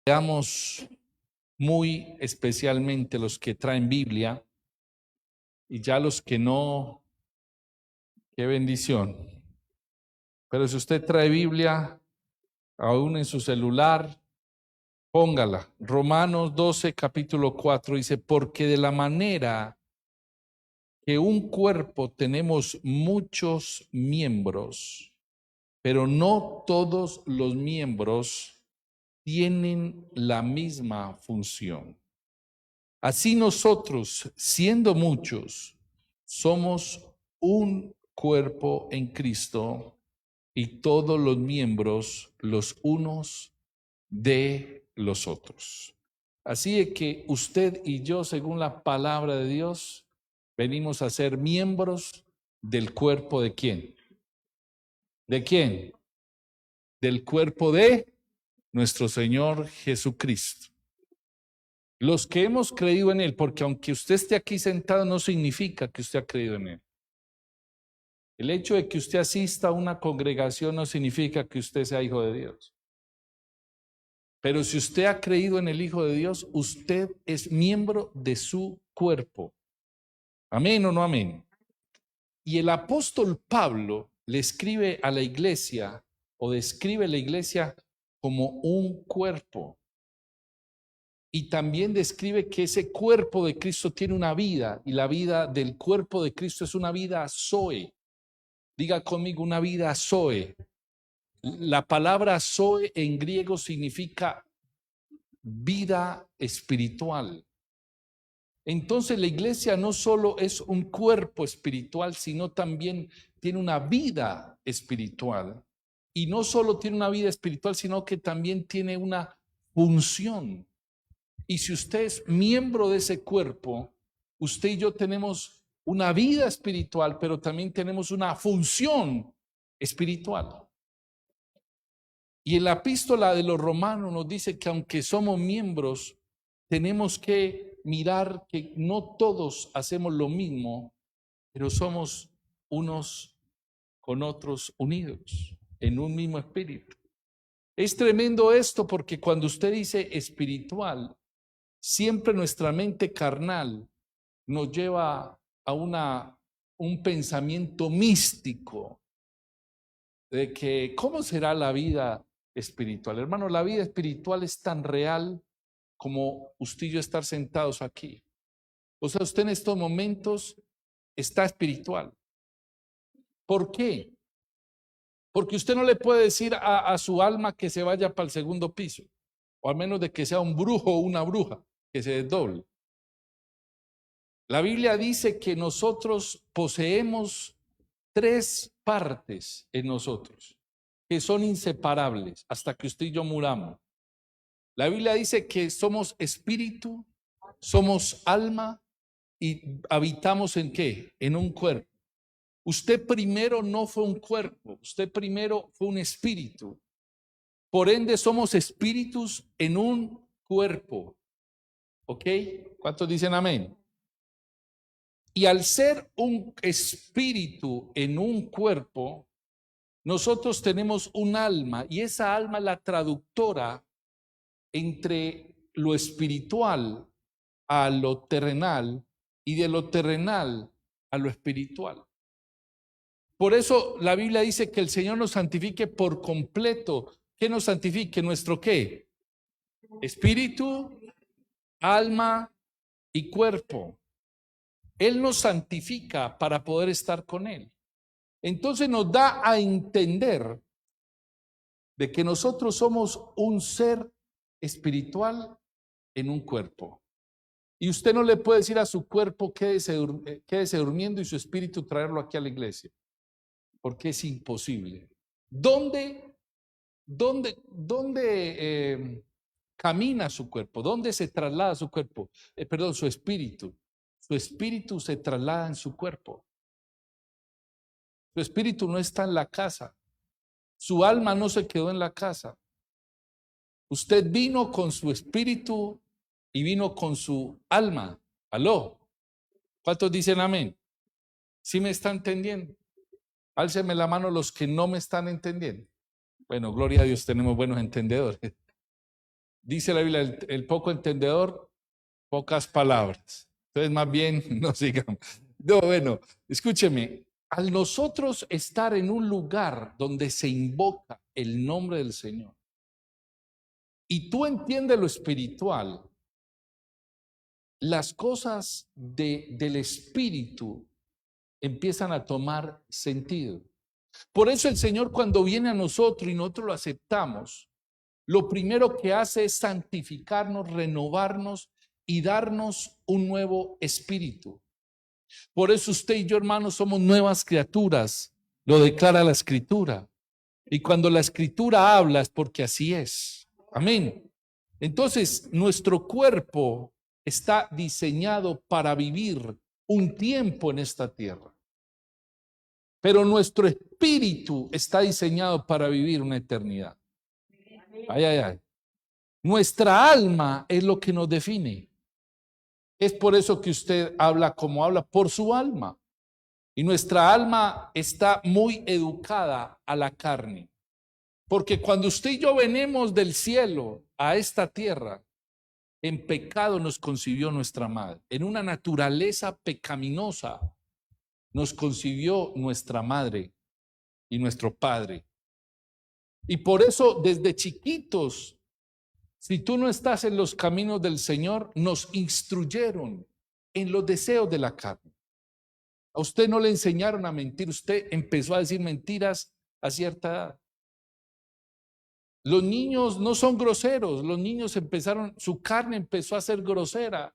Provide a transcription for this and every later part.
Veamos muy especialmente los que traen Biblia y ya los que no, qué bendición. Pero si usted trae Biblia, aún en su celular, póngala. Romanos 12, capítulo 4 dice, porque de la manera que un cuerpo tenemos muchos miembros, pero no todos los miembros tienen la misma función. Así nosotros, siendo muchos, somos un cuerpo en Cristo y todos los miembros los unos de los otros. Así es que usted y yo, según la palabra de Dios, venimos a ser miembros del cuerpo de ¿quién? ¿De quién? Del cuerpo de nuestro Señor Jesucristo. Los que hemos creído en Él, porque aunque usted esté aquí sentado no significa que usted ha creído en Él. El hecho de que usted asista a una congregación no significa que usted sea hijo de Dios. Pero si usted ha creído en el Hijo de Dios, usted es miembro de su cuerpo. ¿Amén o no amén? Y el apóstol Pablo le escribe a la iglesia o describe la iglesia como un cuerpo. Y también describe que ese cuerpo de Cristo tiene una vida y la vida del cuerpo de Cristo es una vida zoe. Diga conmigo, una vida zoe. La palabra zoe en griego significa vida espiritual. Entonces la iglesia no solo es un cuerpo espiritual, sino también tiene una vida espiritual. Y no solo tiene una vida espiritual, sino que también tiene una función. Y si usted es miembro de ese cuerpo, usted y yo tenemos una vida espiritual, pero también tenemos una función espiritual. Y en la epístola de los Romanos nos dice que aunque somos miembros, tenemos que mirar que no todos hacemos lo mismo, pero somos unos con otros unidos en un mismo espíritu. Es tremendo esto porque cuando usted dice espiritual, siempre nuestra mente carnal nos lleva a un pensamiento místico de que ¿cómo será la vida espiritual? Hermano, la vida espiritual es tan real como usted y yo estar sentados aquí. O sea, usted en estos momentos está espiritual. ¿Por qué? Porque usted no le puede decir a su alma que se vaya para el segundo piso, o al menos de que sea un brujo o una bruja, que se desdoble. La Biblia dice que nosotros poseemos tres partes en nosotros, que son inseparables hasta que usted y yo muramos. La Biblia dice que somos espíritu, somos alma y habitamos ¿en qué? En un cuerpo. Usted primero no fue un cuerpo, usted primero fue un espíritu. Por ende somos espíritus en un cuerpo. ¿Ok? ¿Cuántos dicen amén? Y al ser un espíritu en un cuerpo, nosotros tenemos un alma y esa alma es la traductora entre lo espiritual a lo terrenal y de lo terrenal a lo espiritual. Por eso la Biblia dice que el Señor nos santifique por completo. ¿Qué nos santifique? ¿Nuestro qué? Espíritu, alma y cuerpo. Él nos santifica para poder estar con Él. Entonces nos da a entender de que nosotros somos un ser espiritual en un cuerpo. Y usted no le puede decir a su cuerpo quédese durmiendo y su espíritu traerlo aquí a la iglesia, porque es imposible. ¿Dónde camina su cuerpo? ¿Dónde se traslada su cuerpo? Perdón, su espíritu. Su espíritu se traslada en su cuerpo. Su espíritu no está en la casa. Su alma no se quedó en la casa. Usted vino con su espíritu y vino con su alma. ¿Aló? ¿Cuántos dicen amén? ¿Sí me está entendiendo? Álceme la mano los que no me están entendiendo. Bueno, gloria a Dios, tenemos buenos entendedores. Dice la Biblia, el poco entendedor, pocas palabras. Entonces, más bien, no sigamos. No, bueno, escúcheme. Al nosotros estar en un lugar donde se invoca el nombre del Señor y tú entiendes lo espiritual, las cosas del espíritu empiezan a tomar sentido. Por eso el Señor, cuando viene a nosotros y nosotros lo aceptamos, lo primero que hace es santificarnos, renovarnos y darnos un nuevo espíritu. Por eso usted y yo, hermanos, somos nuevas criaturas, lo declara la Escritura. Y cuando la Escritura habla es porque así es. Amén. Entonces, nuestro cuerpo está diseñado para vivir un tiempo en esta tierra. Pero nuestro espíritu está diseñado para vivir una eternidad. Ay, ay, ay. Nuestra alma es lo que nos define. Es por eso que usted habla como habla, por su alma. Y nuestra alma está muy educada a la carne. Porque cuando usted y yo venimos del cielo a esta tierra, en pecado nos concibió nuestra madre. En una naturaleza pecaminosa nos concibió nuestra madre y nuestro padre. Y por eso desde chiquitos, si tú no estás en los caminos del Señor, nos instruyeron en los deseos de la carne. A usted no le enseñaron a mentir, usted empezó a decir mentiras a cierta edad. Los niños no son groseros, los niños empezaron, su carne empezó a ser grosera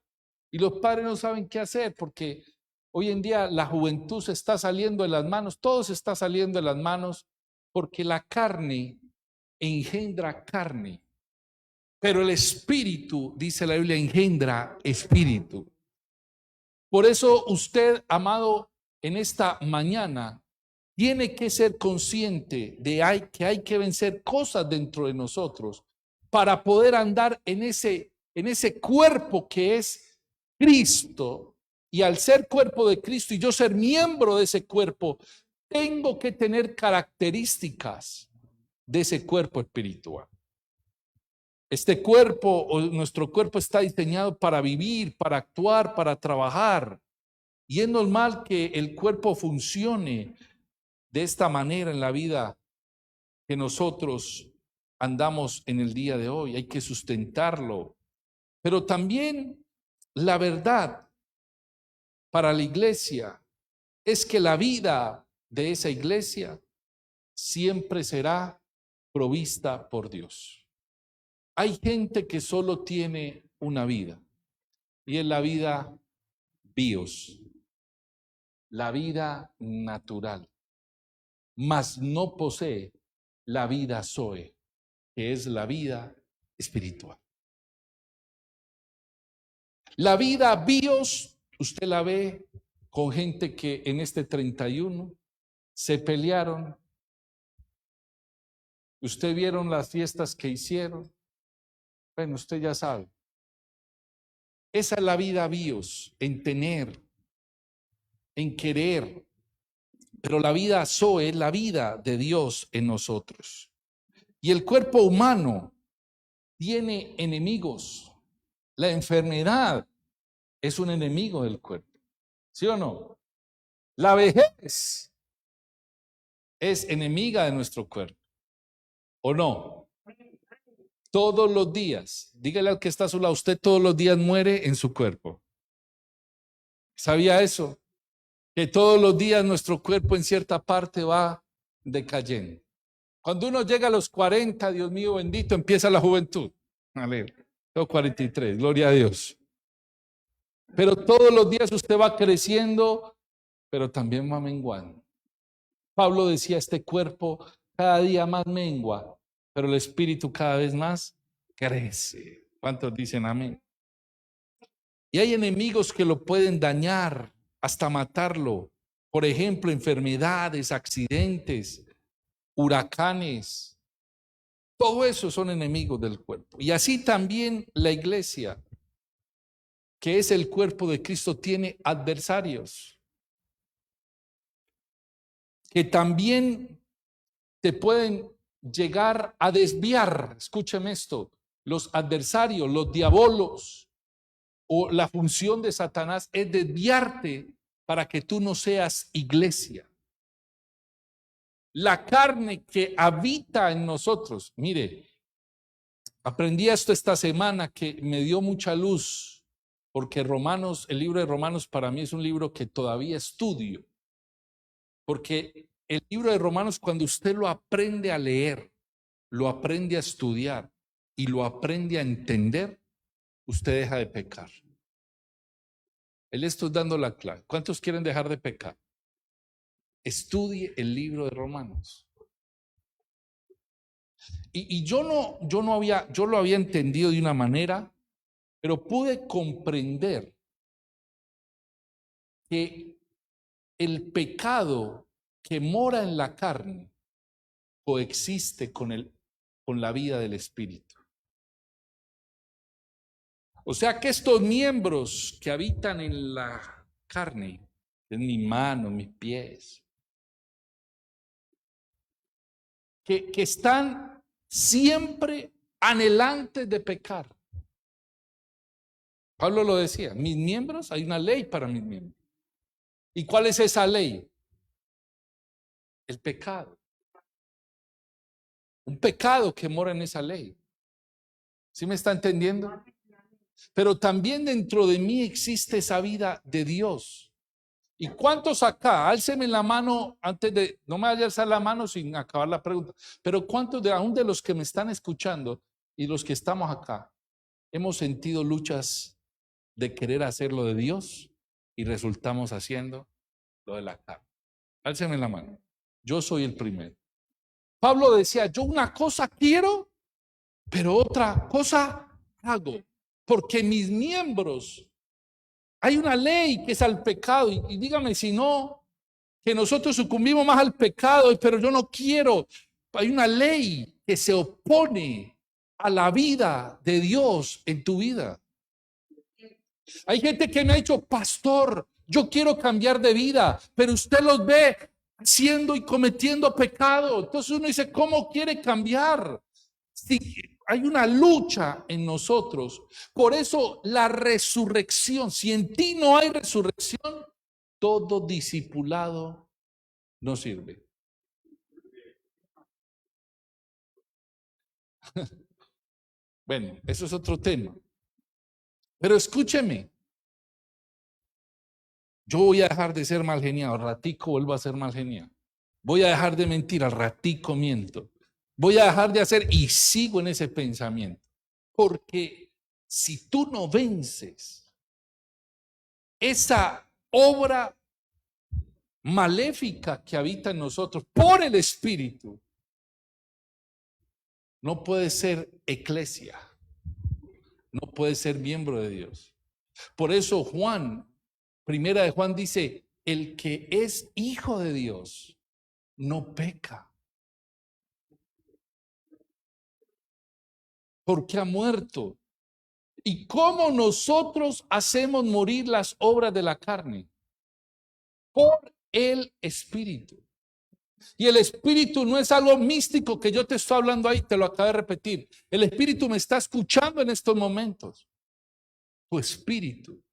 y los padres no saben qué hacer porque hoy en día la juventud se está saliendo de las manos, todo se está saliendo de las manos porque la carne engendra carne, pero el espíritu, dice la Biblia, engendra espíritu. Por eso usted, amado, en esta mañana tiene que ser consciente de que hay que vencer cosas dentro de nosotros para poder andar en ese cuerpo que es Cristo. Y al ser cuerpo de Cristo y yo ser miembro de ese cuerpo, tengo que tener características de ese cuerpo espiritual. Este cuerpo o nuestro cuerpo está diseñado para vivir, para actuar, para trabajar. Y es normal que el cuerpo funcione de esta manera en la vida que nosotros andamos en el día de hoy. Hay que sustentarlo. Pero también la verdad para la iglesia es que la vida de esa iglesia siempre será provista por Dios. Hay gente que solo tiene una vida y es la vida bios, la vida natural, mas no posee la vida zoe, que es la vida espiritual. La vida bios, usted la ve con gente que en este 31 se pelearon. Usted vieron las fiestas que hicieron. Bueno, usted ya sabe. Esa es la vida bios, en tener, en querer. Pero la vida zoe es la vida de Dios en nosotros. Y el cuerpo humano tiene enemigos. La enfermedad es un enemigo del cuerpo. ¿Sí o no? La vejez es enemiga de nuestro cuerpo. ¿O no? Todos los días, dígale al que está a su lado, usted todos los días muere en su cuerpo. ¿Sabía eso? Que todos los días nuestro cuerpo en cierta parte va decayendo. Cuando uno llega a los 40, Dios mío bendito, empieza la juventud. Aleluya. Tengo 43, gloria a Dios. Pero todos los días usted va creciendo, pero también va menguando. Pablo decía, este cuerpo cada día más mengua, pero el espíritu cada vez más crece. ¿Cuántos dicen amén? Y hay enemigos que lo pueden dañar hasta matarlo. Por ejemplo, enfermedades, accidentes, huracanes. Todo eso son enemigos del cuerpo. Y así también la iglesia, que es el cuerpo de Cristo, tiene adversarios que también te pueden llegar a desviar. Escúcheme esto. los adversarios, los diabolos, o la función de Satanás es desviarte para que tú no seas iglesia. La carne que habita en nosotros, mire, aprendí esto esta semana que me dio mucha luz, porque Romanos, el libro de Romanos para mí es un libro que todavía estudio, porque el libro de Romanos, cuando usted lo aprende a leer, lo aprende a estudiar y lo aprende a entender, usted deja de pecar. Él está dando la clave. ¿Cuántos quieren dejar de pecar? Estudie el libro de Romanos. Y yo lo había entendido de una manera, pero pude comprender que el pecado que mora en la carne coexiste con la vida del espíritu. O sea que estos miembros que habitan en la carne, en mi mano, mis pies, que están siempre anhelantes de pecar. Pablo lo decía, mis miembros, hay una ley para mis miembros. ¿Y cuál es esa ley? El pecado. Un pecado que mora en esa ley. ¿Sí me está entendiendo? Pero también dentro de mí existe esa vida de Dios. ¿Y cuántos acá? Álceme la mano antes de, no me vaya a alzar la mano sin acabar la pregunta, pero ¿cuántos aún de los que me están escuchando y los que estamos acá, hemos sentido luchas de querer hacer lo de Dios y resultamos haciendo lo de la carne? Álceme la mano. Yo soy el primero. Pablo decía, yo una cosa quiero, pero otra cosa hago, porque mis miembros, hay una ley que es al pecado, y dígame si no, que nosotros sucumbimos más al pecado, pero yo no quiero. Hay una ley que se opone a la vida de Dios en tu vida. Hay gente que me ha dicho, pastor, yo quiero cambiar de vida, pero usted los ve haciendo y cometiendo pecado. Entonces uno dice, ¿cómo quiere cambiar? Si hay una lucha en nosotros. Por eso la resurrección, si en ti no hay resurrección, todo discipulado no sirve. Bueno, eso es otro tema. Pero escúcheme, yo voy a dejar de ser mal geniado, al ratico vuelvo a ser mal geniado. Voy a dejar de mentir, al ratico miento. Voy a dejar de hacer y sigo en ese pensamiento. Porque si tú no vences esa obra maléfica que habita en nosotros por el Espíritu, no puedes ser eclesia, no puedes ser miembro de Dios. Por eso Juan, primera de Juan dice, el que es hijo de Dios no peca, porque ha muerto. ¿Y cómo nosotros hacemos morir las obras de la carne? Por el Espíritu. Y el Espíritu no es algo místico que yo te estoy hablando ahí, te lo acabo de repetir. El Espíritu me está escuchando en estos momentos. Tu Espíritu.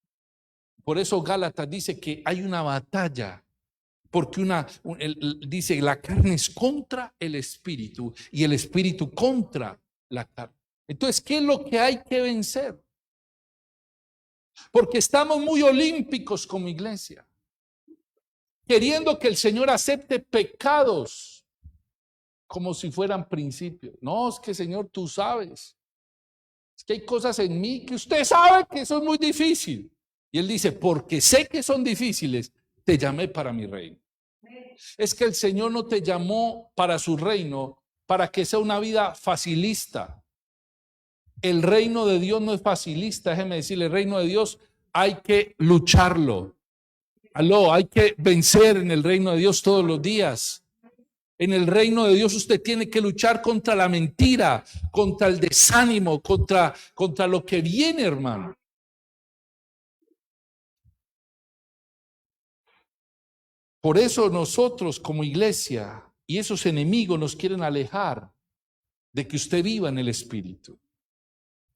Por eso Gálatas dice que hay una batalla. Porque dice la carne es contra el Espíritu y el Espíritu contra la carne. Entonces, ¿qué es lo que hay que vencer? Porque estamos muy olímpicos como iglesia, queriendo que el Señor acepte pecados como si fueran principios. No, es que Señor, tú sabes. Es que hay cosas en mí que usted sabe que son muy difíciles. Y Él dice, porque sé que son difíciles, te llamé para mi reino. Es que el Señor no te llamó para su reino, para que sea una vida facilista. El reino de Dios no es facilista, déjeme decirle, el reino de Dios hay que lucharlo. Hay que vencer en el reino de Dios todos los días. En el reino de Dios usted tiene que luchar contra la mentira, contra el desánimo, contra lo que viene, hermano. Por eso nosotros como iglesia y esos enemigos nos quieren alejar de que usted viva en el Espíritu.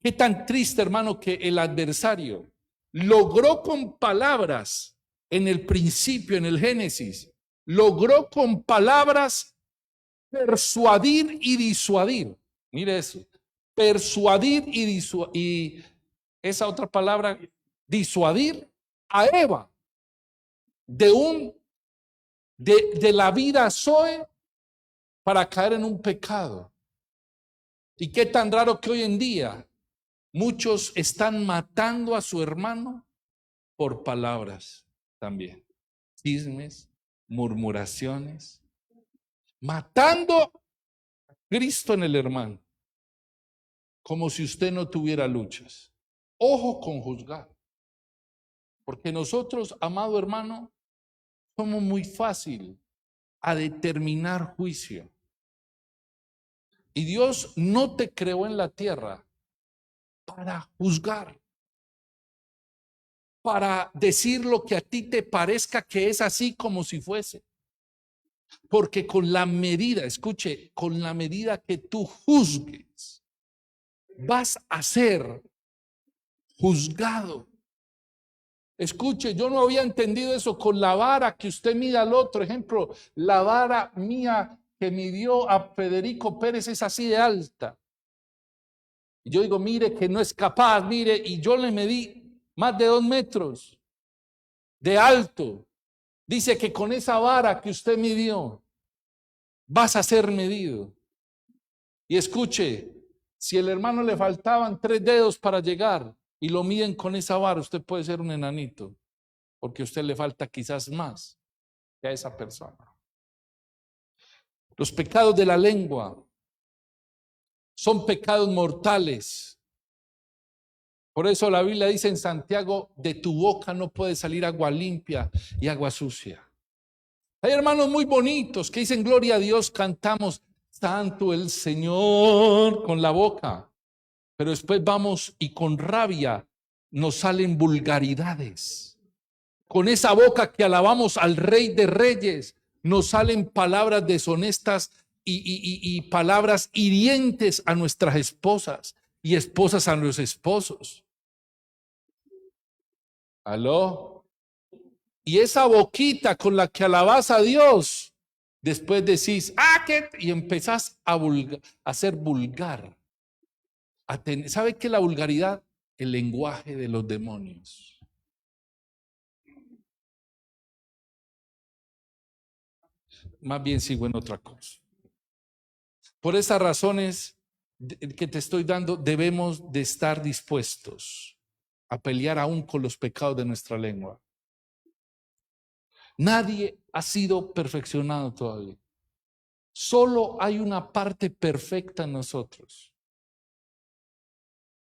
Qué tan triste, hermano, que el adversario logró con palabras en el principio, en el Génesis, logró con palabras persuadir y disuadir. Mire eso, persuadir y esa otra palabra, disuadir a Eva de la vida Zoe para caer en un pecado. Y qué tan raro que hoy en día muchos están matando a su hermano por palabras también. Chismes, murmuraciones, matando a Cristo en el hermano, como si usted no tuviera luchas. Ojo con juzgar, porque nosotros, amado hermano, somos muy fácil a determinar juicio. Y Dios no te creó en la tierra para juzgar, para decir lo que a ti te parezca que es así como si fuese. Porque con la medida, escuche, con la medida que tú juzgues, vas a ser juzgado. Escuche, yo no había entendido eso. Con la vara que usted mida al otro, ejemplo, la vara mía que midió a Federico Pérez es así de alta. Y yo digo, mire que no es capaz, mire, y yo le medí más de 2 metros de alto. Dice que con esa vara que usted midió, vas a ser medido. Y escuche, si el hermano le faltaban 3 dedos para llegar y lo miden con esa vara, usted puede ser un enanito, porque a usted le falta quizás más que a esa persona. Los pecados de la lengua son pecados mortales. Por eso la Biblia dice en Santiago, de tu boca no puede salir agua limpia y agua sucia. Hay hermanos muy bonitos que dicen gloria a Dios, cantamos santo el Señor con la boca, pero después vamos y con rabia nos salen vulgaridades. Con esa boca que alabamos al Rey de Reyes, nos salen palabras deshonestas y palabras hirientes a nuestras esposas y esposas a los esposos. ¿Aló? Y esa boquita con la que alabas a Dios, después decís, ¿qué? Y empezás a ser vulgar. ¿Sabe qué es la vulgaridad? El lenguaje de los demonios. Más bien sigo en otra cosa. Por esas razones que te estoy dando, debemos de estar dispuestos a pelear aún con los pecados de nuestra lengua. Nadie ha sido perfeccionado todavía. Solo hay una parte perfecta en nosotros.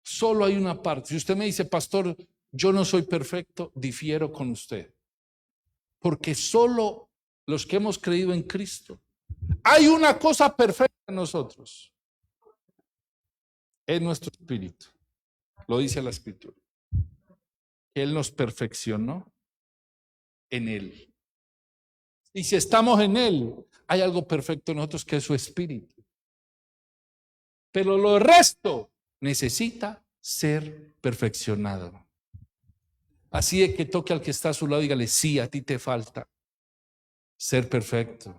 Solo hay una parte. Si usted me dice, pastor, yo no soy perfecto, difiero con usted. Porque solo los que hemos creído en Cristo, hay una cosa perfecta en nosotros. Es nuestro espíritu. Lo dice la Escritura. Él nos perfeccionó en Él. Y si estamos en Él, hay algo perfecto en nosotros que es su espíritu. Pero lo resto necesita ser perfeccionado. Así es que toque al que está a su lado y dígale, sí, a ti te falta ser perfecto.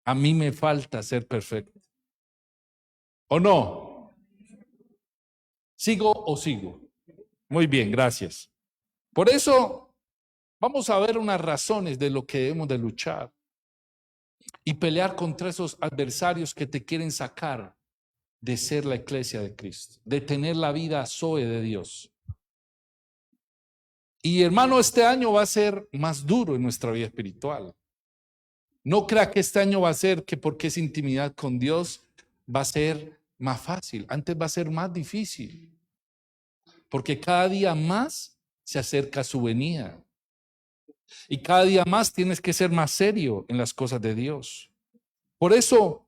A mí me falta ser perfecto. ¿O no? ¿Sigo o sigo? Muy bien, gracias. Por eso vamos a ver unas razones de lo que debemos de luchar y pelear contra esos adversarios que te quieren sacar de ser la iglesia de Cristo, de tener la vida Zoe de Dios. Y hermano, este año va a ser más duro en nuestra vida espiritual. No crea que este año va a ser que porque es intimidad con Dios va a ser más fácil. Antes va a ser más difícil. Porque cada día más se acerca su venida. Y cada día más tienes que ser más serio en las cosas de Dios. Por eso,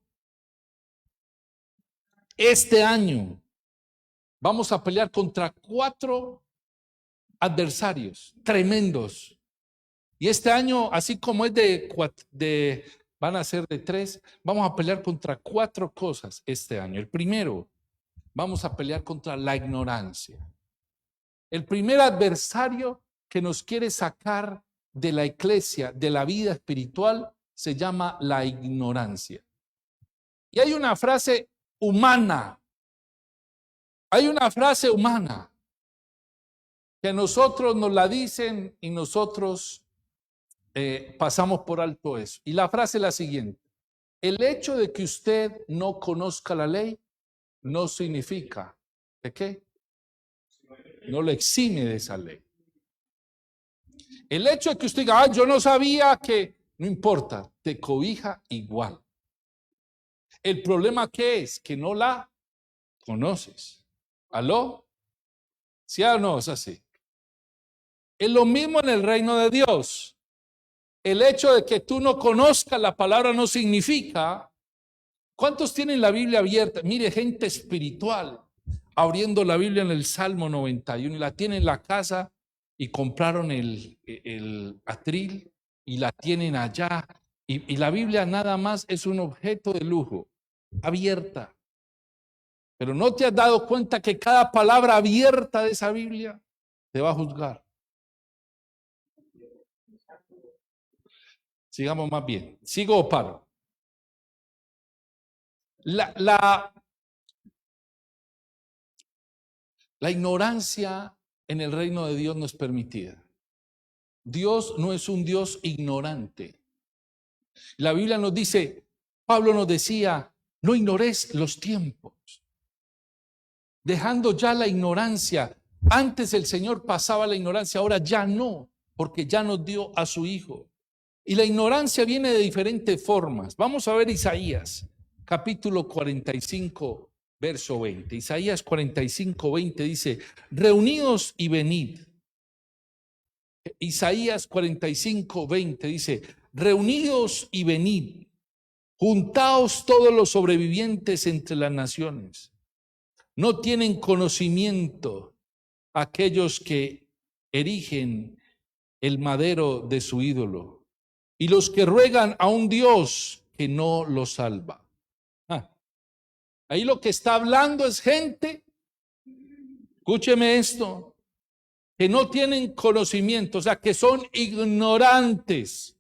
este año vamos a pelear contra 4 adversarios tremendos. Y este año, así como es van a ser de 3, vamos a pelear contra 4 cosas este año. El primero, vamos a pelear contra la ignorancia. El primer adversario que nos quiere sacar de la iglesia, de la vida espiritual, se llama la ignorancia. Y hay una frase humana, que nosotros nos la dicen y nosotros pasamos por alto eso. Y la frase es la siguiente: el hecho de que usted no conozca la ley no significa ¿de qué? No le exime de esa ley. El hecho de que usted diga, yo no sabía que, no importa, te cobija igual. El problema ¿qué es? Que no la conoces. ¿Aló? ¿Sí o no es así? Es lo mismo en el reino de Dios. El hecho de que tú no conozcas la palabra no significa. ¿Cuántos tienen la Biblia abierta? Mire, gente espiritual abriendo la Biblia en el Salmo 91 y la tienen en la casa y compraron el atril y la tienen allá. Y la Biblia nada más es un objeto de lujo, abierta. Pero ¿no te has dado cuenta que cada palabra abierta de esa Biblia te va a juzgar? Sigamos más bien. ¿Sigo o paro? La ignorancia en el reino de Dios no es permitida. Dios no es un Dios ignorante. La Biblia nos dice, Pablo nos decía, no ignores los tiempos. Dejando ya la ignorancia. Antes el Señor pasaba la ignorancia, ahora ya no, porque ya nos dio a su Hijo. Y la ignorancia viene de diferentes formas. Vamos a ver Isaías, capítulo 45, verso 20. Isaías 45, 20 dice, reunidos y venid. Isaías 45, 20 dice, reunidos y venid, juntaos todos los sobrevivientes entre las naciones. No tienen conocimiento aquellos que erigen el madero de su ídolo y los que ruegan a un Dios que no los salva. Ahí lo que está hablando es gente, escúcheme esto, que no tienen conocimiento, o sea, que son ignorantes.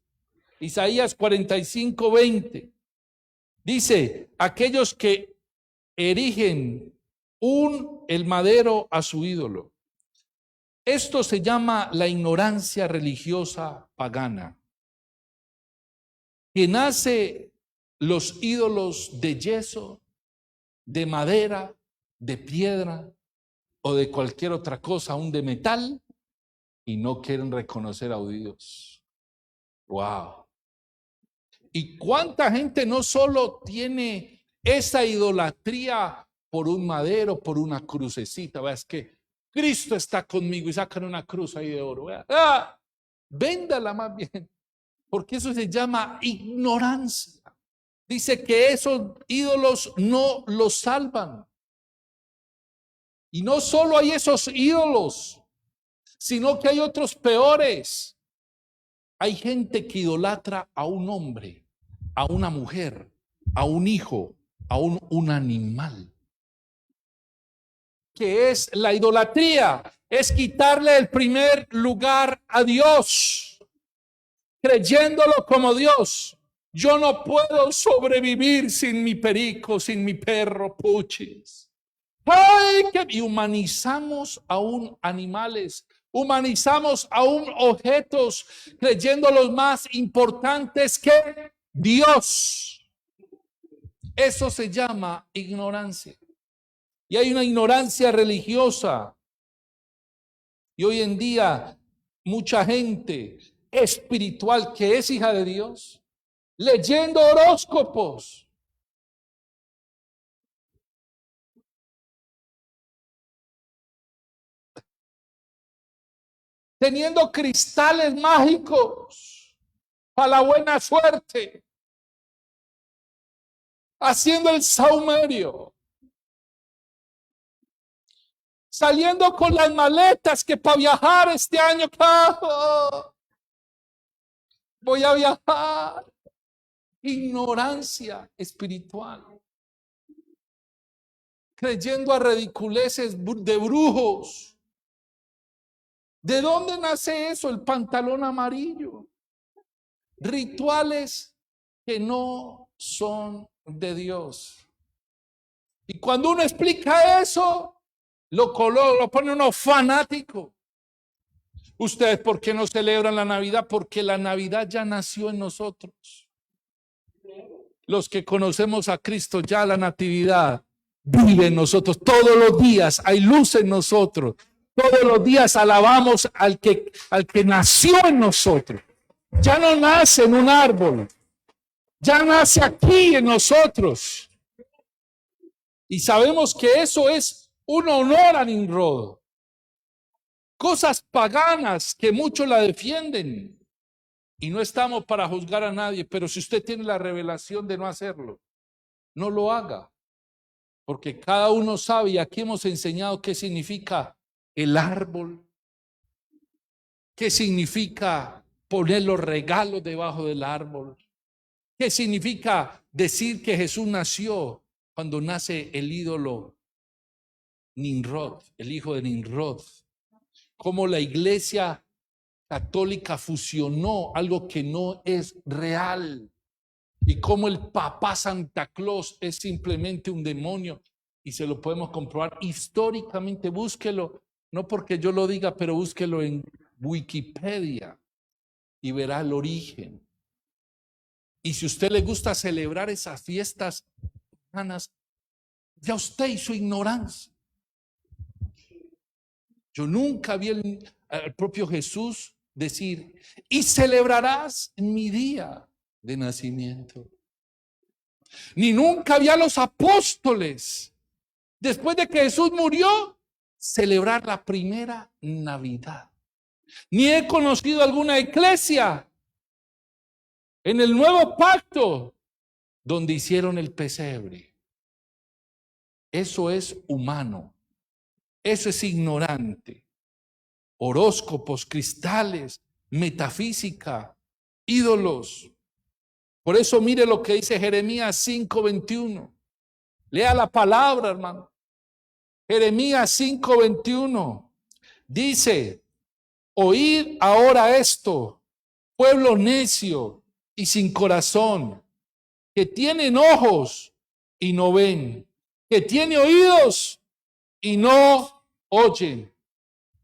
Isaías 45, 20 dice, aquellos que erigen el madero a su ídolo. Esto se llama la ignorancia religiosa pagana. Quien hace los ídolos de yeso, de madera, de piedra o de cualquier otra cosa, aún de metal, y no quieren reconocer a Dios. ¡Wow! ¿Y cuánta gente no solo tiene esa idolatría por un madero, por una crucecita? ¿Ves que Cristo está conmigo y sacan una cruz ahí de oro? Véndala más bien, porque eso se llama ignorancia. Dice que esos ídolos no los salvan. Y no solo hay esos ídolos, sino que hay otros peores. Hay gente que idolatra a un hombre, a una mujer, a un hijo, a un animal. ¿Qué es la idolatría? Es quitarle el primer lugar a Dios, creyéndolo como Dios. Yo no puedo sobrevivir sin mi perico, sin mi perro, puchis. Y humanizamos aún animales, humanizamos aún objetos, creyéndolos más importantes que Dios. Eso se llama ignorancia. Y hay una ignorancia religiosa. Y hoy en día mucha gente espiritual que es hija de Dios, leyendo horóscopos, teniendo cristales mágicos para la buena suerte, haciendo el saumerio, saliendo con las maletas que para viajar este año, voy a viajar. Ignorancia espiritual. creyendo a ridiculeces de brujos. ¿De dónde nace eso? El pantalón amarillo. Rituales que no son de Dios. Y cuando uno explica eso, lo pone uno fanático. ¿Ustedes por qué no celebran la Navidad? Porque la Navidad ya nació en nosotros. Los que conocemos a Cristo, ya la natividad vive en nosotros. Todos los días hay luz en nosotros. Todos los días alabamos al que nació en nosotros. Ya no nace en un árbol. Ya nace aquí en nosotros. Y sabemos que eso es un honor a Nimrod. Cosas paganas que muchos la defienden. Y no estamos para juzgar a nadie, pero si usted tiene la revelación de no hacerlo, no lo haga. Porque cada uno sabe, y aquí hemos enseñado qué significa el árbol, qué significa poner los regalos debajo del árbol, qué significa decir que Jesús nació cuando nace el ídolo Nimrod, el hijo de Nimrod. Cómo la iglesia católica fusionó algo que no es real. Y cómo el papá Santa Claus es simplemente un demonio. Y se lo podemos comprobar históricamente. Búsquelo, no porque yo lo diga, pero búsquelo en Wikipedia y verá el origen. Y si a usted le gusta celebrar esas fiestas paganas, ya usted y su ignorancia. Yo nunca vi al propio Jesús decir, y celebrarás mi día de nacimiento. Ni nunca vi a los apóstoles, después de que Jesús murió, celebrar la primera Navidad. Ni he conocido alguna iglesia en el nuevo pacto donde hicieron el pesebre. Eso es humano. Eso es ignorante. Horóscopos, cristales, metafísica, ídolos. Por eso mire lo que dice Jeremías 5:21. Lea la palabra, hermano. Jeremías 5:21. Dice, oíd ahora esto, pueblo necio y sin corazón, que tienen ojos y no ven, que tiene oídos y no oyen.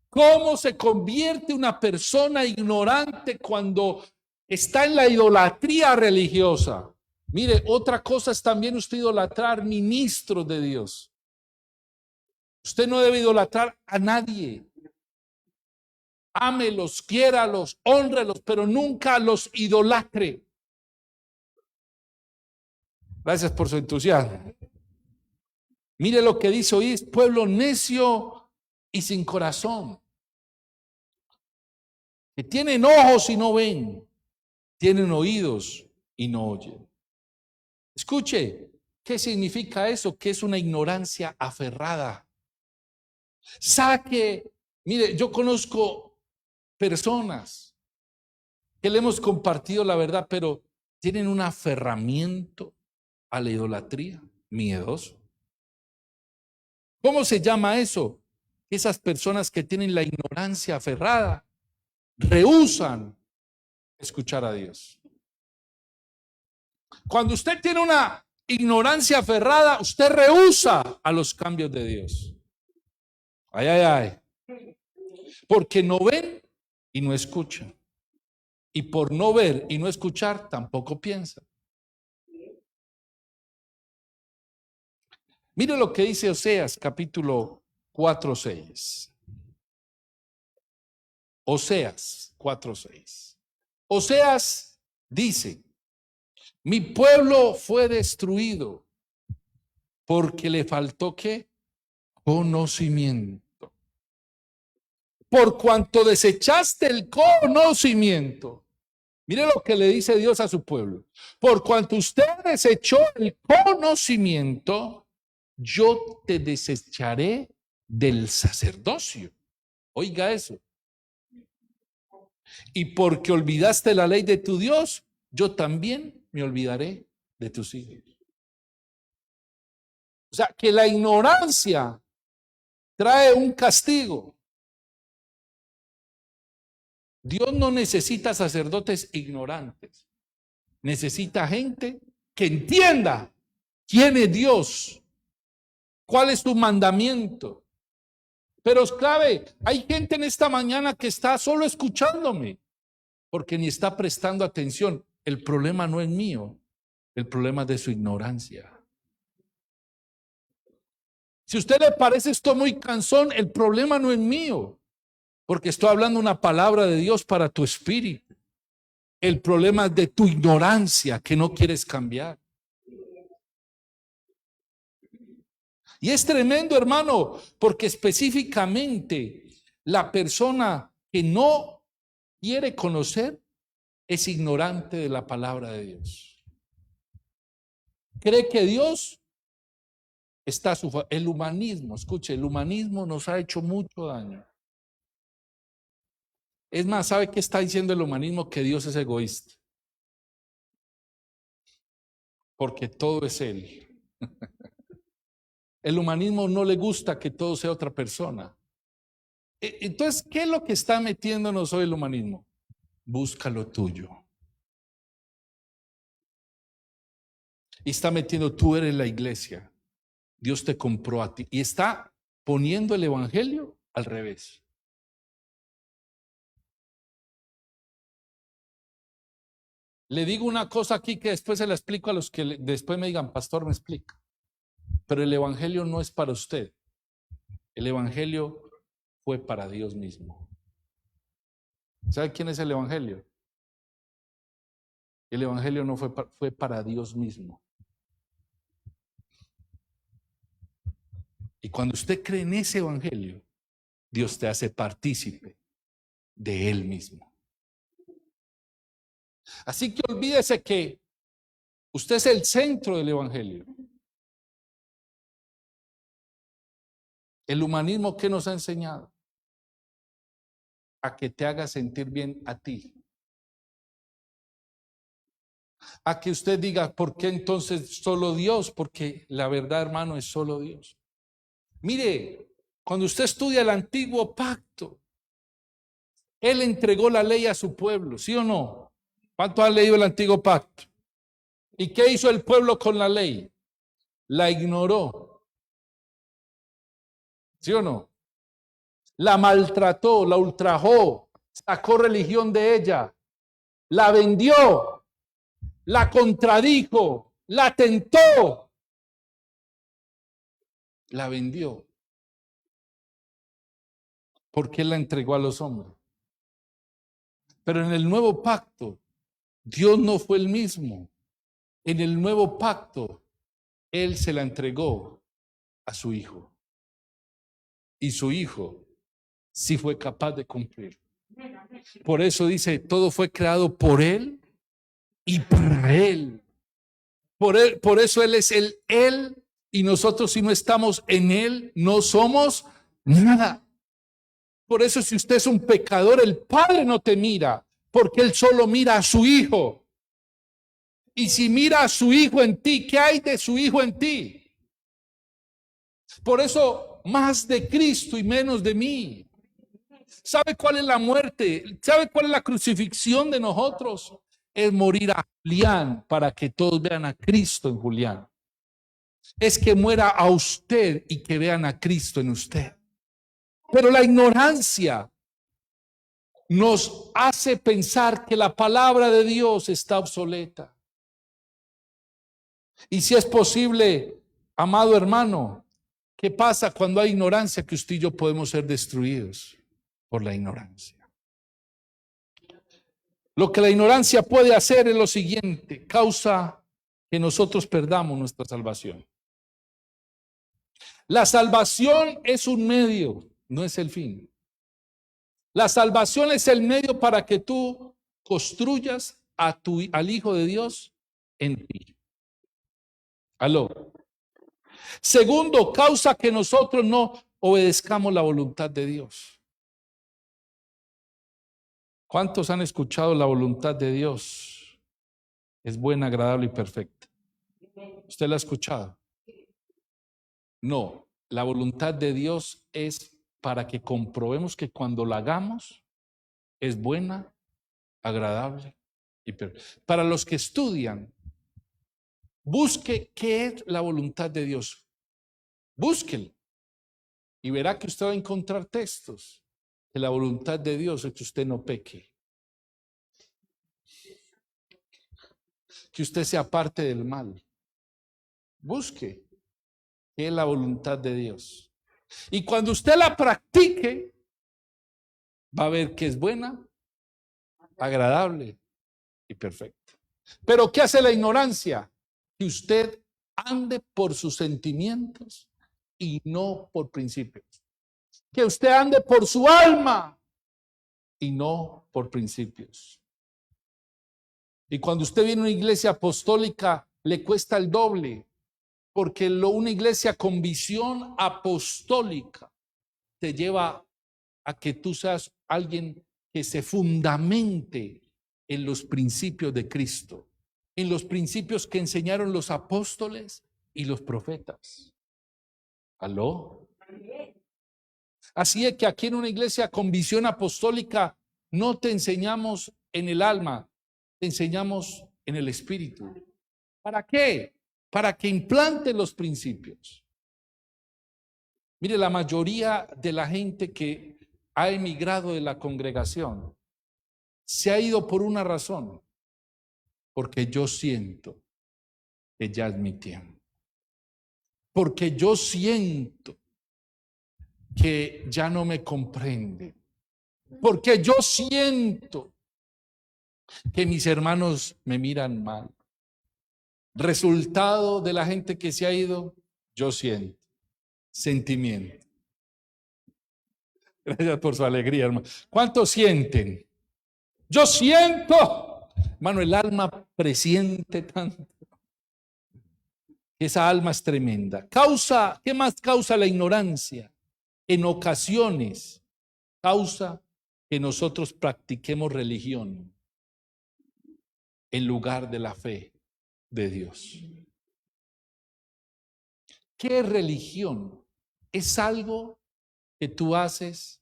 ¿Cómo se convierte una persona ignorante cuando está en la idolatría religiosa? Mire, otra cosa es también usted idolatrar ministros de Dios. Usted no debe idolatrar a nadie. Ámelos, quiéralos, hónrelos, pero nunca los idolatre. Gracias por su entusiasmo. Mire lo que dice hoy, es pueblo necio y sin corazón. Que tienen ojos y no ven, tienen oídos y no oyen. Escuche, ¿qué significa eso? Que es una ignorancia aferrada. Saque, mire, yo conozco personas que le hemos compartido la verdad, pero tienen un aferramiento a la idolatría miedoso. ¿Cómo se llama eso? Esas personas que tienen la ignorancia aferrada rehúsan escuchar a Dios. Cuando usted tiene una ignorancia aferrada, usted rehúsa a los cambios de Dios. Ay, ay, ay. Porque no ven y no escuchan. Y por no ver y no escuchar, tampoco piensan. Mire lo que dice Oseas, capítulo 4:6. Oseas 4:6. Oseas dice, mi pueblo fue destruido porque le faltó ¿qué? Conocimiento. Por cuanto desechaste el conocimiento. Mire lo que le dice Dios a su pueblo. Por cuanto usted desechó el conocimiento, yo te desecharé del sacerdocio. Oiga eso. Y porque olvidaste la ley de tu Dios, yo también me olvidaré de tus hijos. O sea, que la ignorancia trae un castigo. Dios no necesita sacerdotes ignorantes. Necesita gente que entienda quién es Dios, cuál es su mandamiento. Pero es clave, hay gente en esta mañana que está solo escuchándome, porque ni está prestando atención. El problema no es mío, el problema es de su ignorancia. Si a usted le parece esto muy cansón, el problema no es mío, porque estoy hablando una palabra de Dios para tu espíritu. El problema es de tu ignorancia que no quieres cambiar. Y es tremendo, hermano, porque específicamente la persona que no quiere conocer es ignorante de la palabra de Dios. Cree que Dios está a su favor. El humanismo, escuche, el humanismo nos ha hecho mucho daño. Es más, ¿sabe qué está diciendo el humanismo? Que Dios es egoísta. Porque todo es Él. El humanismo no le gusta que todo sea otra persona. Entonces, ¿qué es lo que está metiéndonos hoy el humanismo? Busca lo tuyo. Y está metiendo, tú eres la iglesia. Dios te compró a ti. Y está poniendo el evangelio al revés. Le digo una cosa aquí que después se la explico a los que después me digan, pastor, me explica. Pero el evangelio no es para usted. El evangelio fue para Dios mismo. ¿Sabe quién es el evangelio? El evangelio no fue para Dios mismo. Y cuando usted cree en ese evangelio, Dios te hace partícipe de Él mismo. Así que olvídese que usted es el centro del evangelio. El humanismo, ¿qué nos ha enseñado? A que te haga sentir bien a ti. A que usted diga, ¿por qué entonces solo Dios? Porque la verdad, hermano, es solo Dios. Mire, cuando usted estudia el antiguo pacto, Él entregó la ley a su pueblo, ¿sí o no? ¿Cuántos han leído el antiguo pacto? ¿Y qué hizo el pueblo con la ley? La ignoró, ¿sí o no? La maltrató, la ultrajó, sacó religión de ella, la vendió, la contradijo, la tentó, la vendió. ¿Por qué la entregó a los hombres? Pero en el nuevo pacto, Dios no fue el mismo. En el nuevo pacto, Él se la entregó a su Hijo. Y su Hijo sí fue capaz de cumplir. Por eso dice, todo fue creado por Él y para Él. Por eso Él es el Él, y nosotros si no estamos en Él, no somos nada. Por eso si usted es un pecador, el Padre no te mira, porque Él solo mira a su Hijo. Y si mira a su Hijo en ti, ¿qué hay de su Hijo en ti? Por eso, más de Cristo y menos de mí. ¿Sabe cuál es la muerte? ¿Sabe cuál es la crucifixión de nosotros? Es morir a Julián para que todos vean a Cristo en Julián. Es que muera a usted y que vean a Cristo en usted. Pero la ignorancia nos hace pensar que la palabra de Dios está obsoleta. Y si es posible, amado hermano, ¿qué pasa cuando hay ignorancia? Que usted y yo podemos ser destruidos por la ignorancia. Lo que la ignorancia puede hacer es lo siguiente: causa que nosotros perdamos nuestra salvación. La salvación es un medio, no es el fin. La salvación es el medio para que tú construyas al Hijo de Dios en ti. Aló. Segundo, causa que nosotros no obedezcamos la voluntad de Dios. ¿Cuántos han escuchado la voluntad de Dios? Es buena, agradable y perfecta. ¿Usted la ha escuchado? No, la voluntad de Dios es para que comprobemos que cuando la hagamos es buena, agradable y perfecta. Para los que estudian, busque qué es la voluntad de Dios. Búsquelo y verá que usted va a encontrar textos que la voluntad de Dios es que usted no peque, que usted se aparte del mal. Busque qué es la voluntad de Dios. Y cuando usted la practique, va a ver que es buena, agradable y perfecta. Pero ¿qué hace la ignorancia? Que usted ande por sus sentimientos y no por principios. Que usted ande por su alma y no por principios. Y cuando usted viene a una iglesia apostólica, le cuesta el doble, porque una iglesia con visión apostólica te lleva a que tú seas alguien que se fundamente en los principios de Cristo, en los principios que enseñaron los apóstoles y los profetas. ¿Aló? Así es que aquí en una iglesia con visión apostólica no te enseñamos en el alma, te enseñamos en el espíritu. ¿Para qué? Para que implante los principios. Mire, la mayoría de la gente que ha emigrado de la congregación se ha ido por una razón, porque yo siento que ya es mi tiempo, porque yo siento que ya no me comprende, porque yo siento que mis hermanos me miran mal. Resultado de la gente que se ha ido, yo siento, sentimiento. Gracias por su alegría, hermano. ¿Cuántos sienten? Yo siento, hermano, el alma presiente tanto. Esa alma es tremenda. ¿Qué más causa la ignorancia? En ocasiones causa que nosotros practiquemos religión en lugar de la fe de Dios. ¿Qué es religión? Es algo que tú haces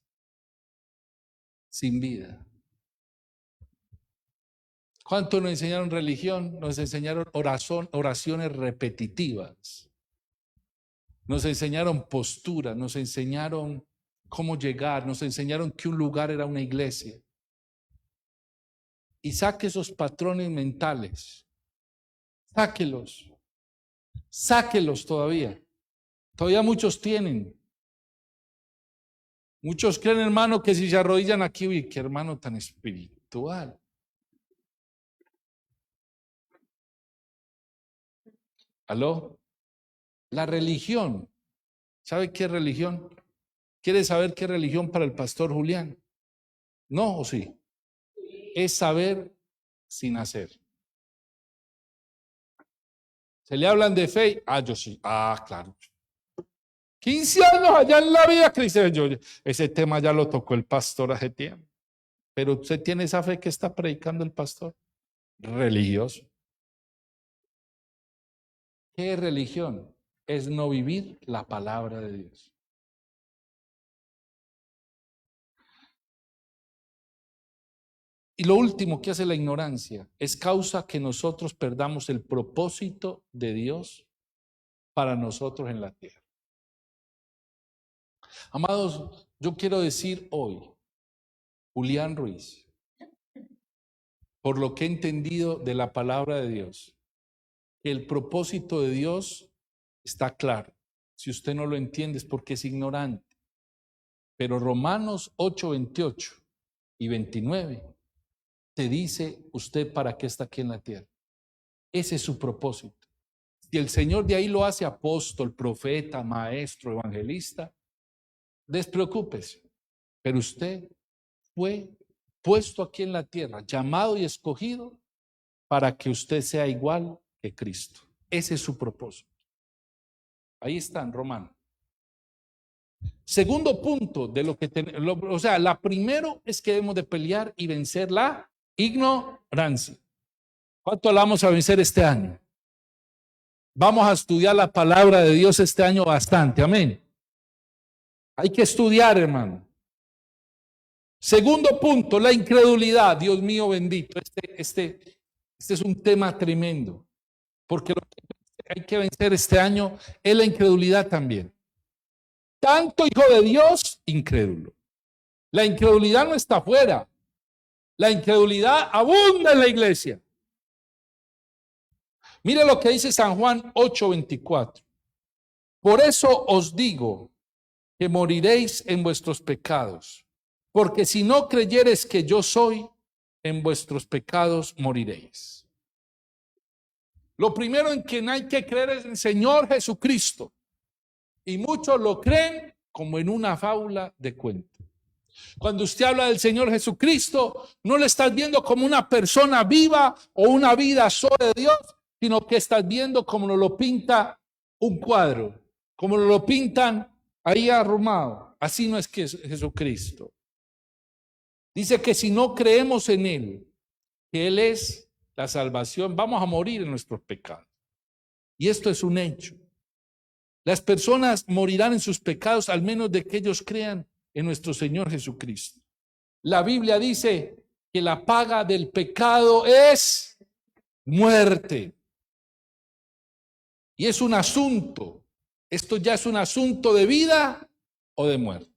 sin vida. ¿Cuánto nos enseñaron religión? Nos enseñaron oraciones repetitivas. Nos enseñaron postura, nos enseñaron cómo llegar, nos enseñaron que un lugar era una iglesia. Y saque esos patrones mentales. Sáquelos todavía. Todavía muchos tienen. Muchos creen, hermano, que si se arrodillan aquí, uy, qué hermano tan espiritual. ¿Aló? La religión. ¿Sabe qué es religión? ¿Quiere saber qué es religión para el pastor Julián? ¿No o sí? Es saber sin hacer. Se le hablan de fe. Yo sí. Claro. 15 años allá en la vida cristiana. Ese tema ya lo tocó el pastor hace tiempo. Pero usted tiene esa fe que está predicando el pastor. Religioso. ¿Qué es religión? Es no vivir la palabra de Dios. Y lo último que hace la ignorancia es causa que nosotros perdamos el propósito de Dios para nosotros en la tierra. Amados, yo quiero decir hoy, Julián Ruiz, por lo que he entendido de la palabra de Dios, que el propósito de Dios está claro. Si usted no lo entiende es porque es ignorante. Pero Romanos 8, 28 y 29 te dice usted para qué está aquí en la tierra. Ese es su propósito. Si el Señor de ahí lo hace apóstol, profeta, maestro, evangelista, despreocúpese. Pero usted fue puesto aquí en la tierra, llamado y escogido para que usted sea igual que Cristo. Ese es su propósito. Ahí está en Romanos. Segundo punto de lo que la primero es que debemos de pelear y vencer la ignorancia. ¿Cuánto la vamos a vencer este año? Vamos a estudiar la palabra de Dios este año bastante, amén. Hay que estudiar, hermano. Segundo punto, la incredulidad. Dios mío bendito, este es un tema tremendo, porque lo que hay que vencer este año es la incredulidad también. Tanto hijo de Dios, incrédulo. La incredulidad no está afuera. La incredulidad abunda en la iglesia. Mire lo que dice San Juan 8:24. Por eso os digo que moriréis en vuestros pecados, porque si no creyereis que yo soy, en vuestros pecados moriréis. Lo primero en quien hay que creer es el Señor Jesucristo. Y muchos lo creen como en una fábula de cuento. Cuando usted habla del Señor Jesucristo, no le estás viendo como una persona viva o una vida sola de Dios, sino que estás viendo como nos lo pinta un cuadro, como nos lo pintan ahí arrumado. Así no es que es Jesucristo. Dice que si no creemos en Él, que Él es la salvación, vamos a morir en nuestros pecados. Y esto es un hecho. Las personas morirán en sus pecados al menos de que ellos crean en nuestro Señor Jesucristo. La Biblia dice que la paga del pecado es muerte. Y es un asunto, esto ya es un asunto de vida o de muerte.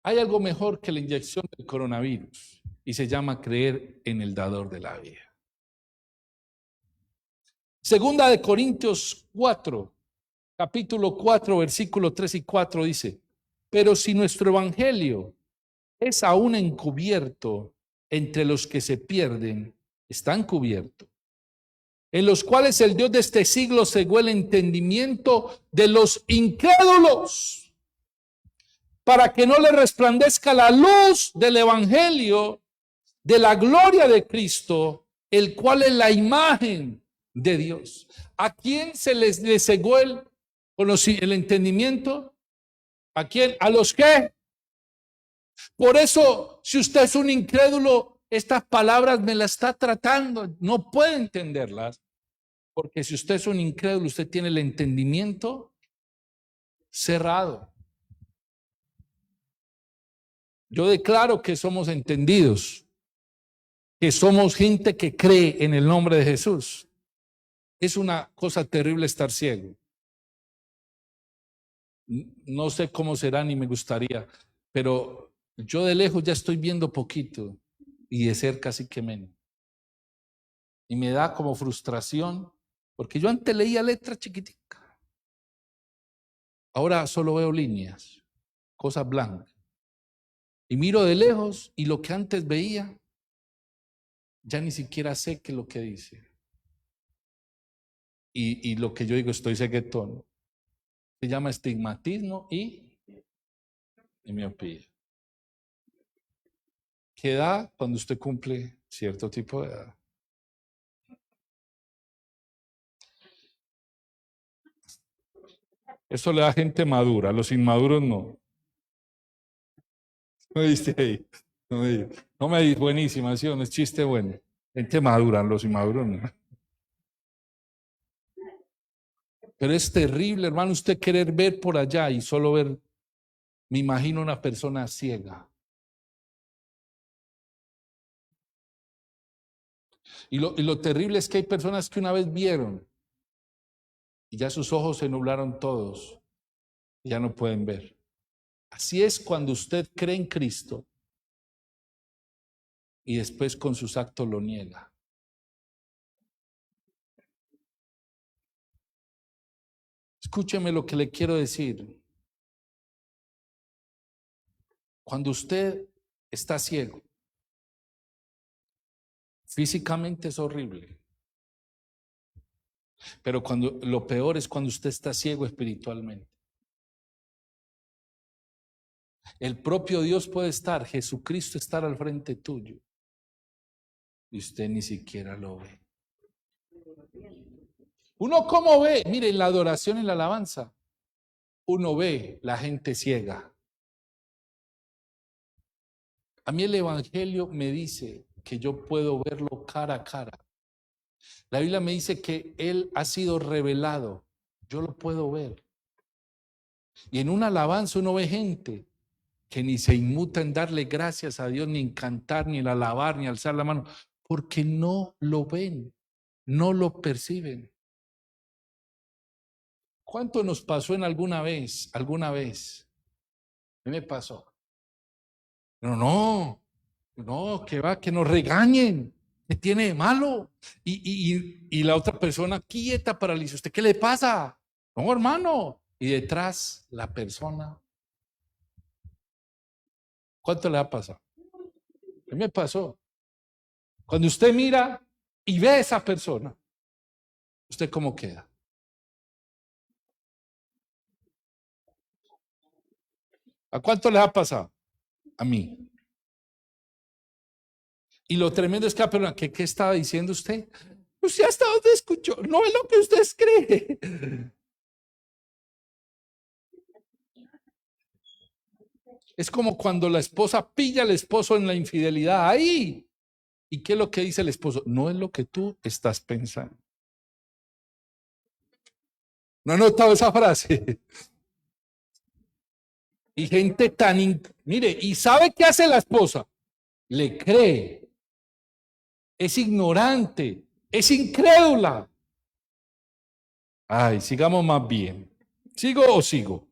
Hay algo mejor que la inyección del coronavirus y se llama creer en el dador de la vida. Segunda de Corintios 4, capítulo 4, versículo 3 y 4 dice, pero si nuestro evangelio es aún encubierto entre los que se pierden, está encubierto, en los cuales el Dios de este siglo cegó el entendimiento de los incrédulos, para que no le resplandezca la luz del evangelio de la gloria de Cristo, el cual es la imagen de Dios. ¿A quién se les cegó el entendimiento? ¿A quién? ¿A los qué? Por eso, si usted es un incrédulo, estas palabras me las está tratando, no puede entenderlas, porque si usted es un incrédulo, usted tiene el entendimiento cerrado. Yo declaro que somos entendidos, que somos gente que cree en el nombre de Jesús. Es una cosa terrible estar ciego. No sé cómo será ni me gustaría, pero yo de lejos ya estoy viendo poquito y de cerca casi que menos. Y me da como frustración, porque yo antes leía letras chiquiticas. Ahora solo veo líneas, cosas blancas. Y miro de lejos y lo que antes veía, ya ni siquiera sé qué es lo que dice. Y lo que yo digo, estoy ceguetón. Se llama estigmatismo y miopía. ¿Qué da cuando usted cumple cierto tipo de edad? Eso le da gente madura, a los inmaduros no. No dice ahí. No me dice buenísima, ¿sí? No es chiste bueno. Gente madura, los inmaduros no. Pero es terrible, hermano, usted querer ver por allá y solo ver, me imagino una persona ciega. Y lo terrible es que hay personas que una vez vieron y ya sus ojos se nublaron todos y ya no pueden ver. Así es cuando usted cree en Cristo y después con sus actos lo niega. Escúcheme lo que le quiero decir. Cuando usted está ciego, físicamente es horrible. Pero lo peor es cuando usted está ciego espiritualmente. El propio Dios puede estar, Jesucristo estar al frente tuyo y usted ni siquiera lo ve. Uno cómo ve, mire, en la adoración y la alabanza, uno ve la gente ciega. A mí el evangelio me dice que yo puedo verlo cara a cara La Biblia me dice que Él ha sido revelado. Yo lo puedo ver. Y en una alabanza uno ve gente que ni se inmuta en darle gracias a Dios, ni en cantar, ni en alabar, ni alzar la mano, porque no lo ven, no lo perciben. ¿Cuánto nos pasó en alguna vez? Alguna vez. ¿Qué me pasó? No, que va, que nos regañen. ¿Qué tiene de malo? Y la otra persona quieta, paraliza. ¿Usted qué le pasa? No, hermano. Y detrás la persona. ¿Cuánto le ha pasado? ¿Qué me pasó? Cuando usted mira y ve a esa persona, ¿usted cómo queda? ¿A cuánto le ha pasado? A mí. Y lo tremendo es que la persona, ¿qué estaba diciendo usted? Usted hasta dónde escuchó. No es lo que usted cree. Es como cuando la esposa pilla al esposo en la infidelidad. Ahí. ¿Y qué es lo que dice el esposo? No es lo que tú estás pensando. ¿No ha notado esa frase? Y gente mire, ¿y sabe qué hace la esposa? Le cree. Es ignorante. Es incrédula. Ay, sigamos más bien. ¿Sigo o sigo?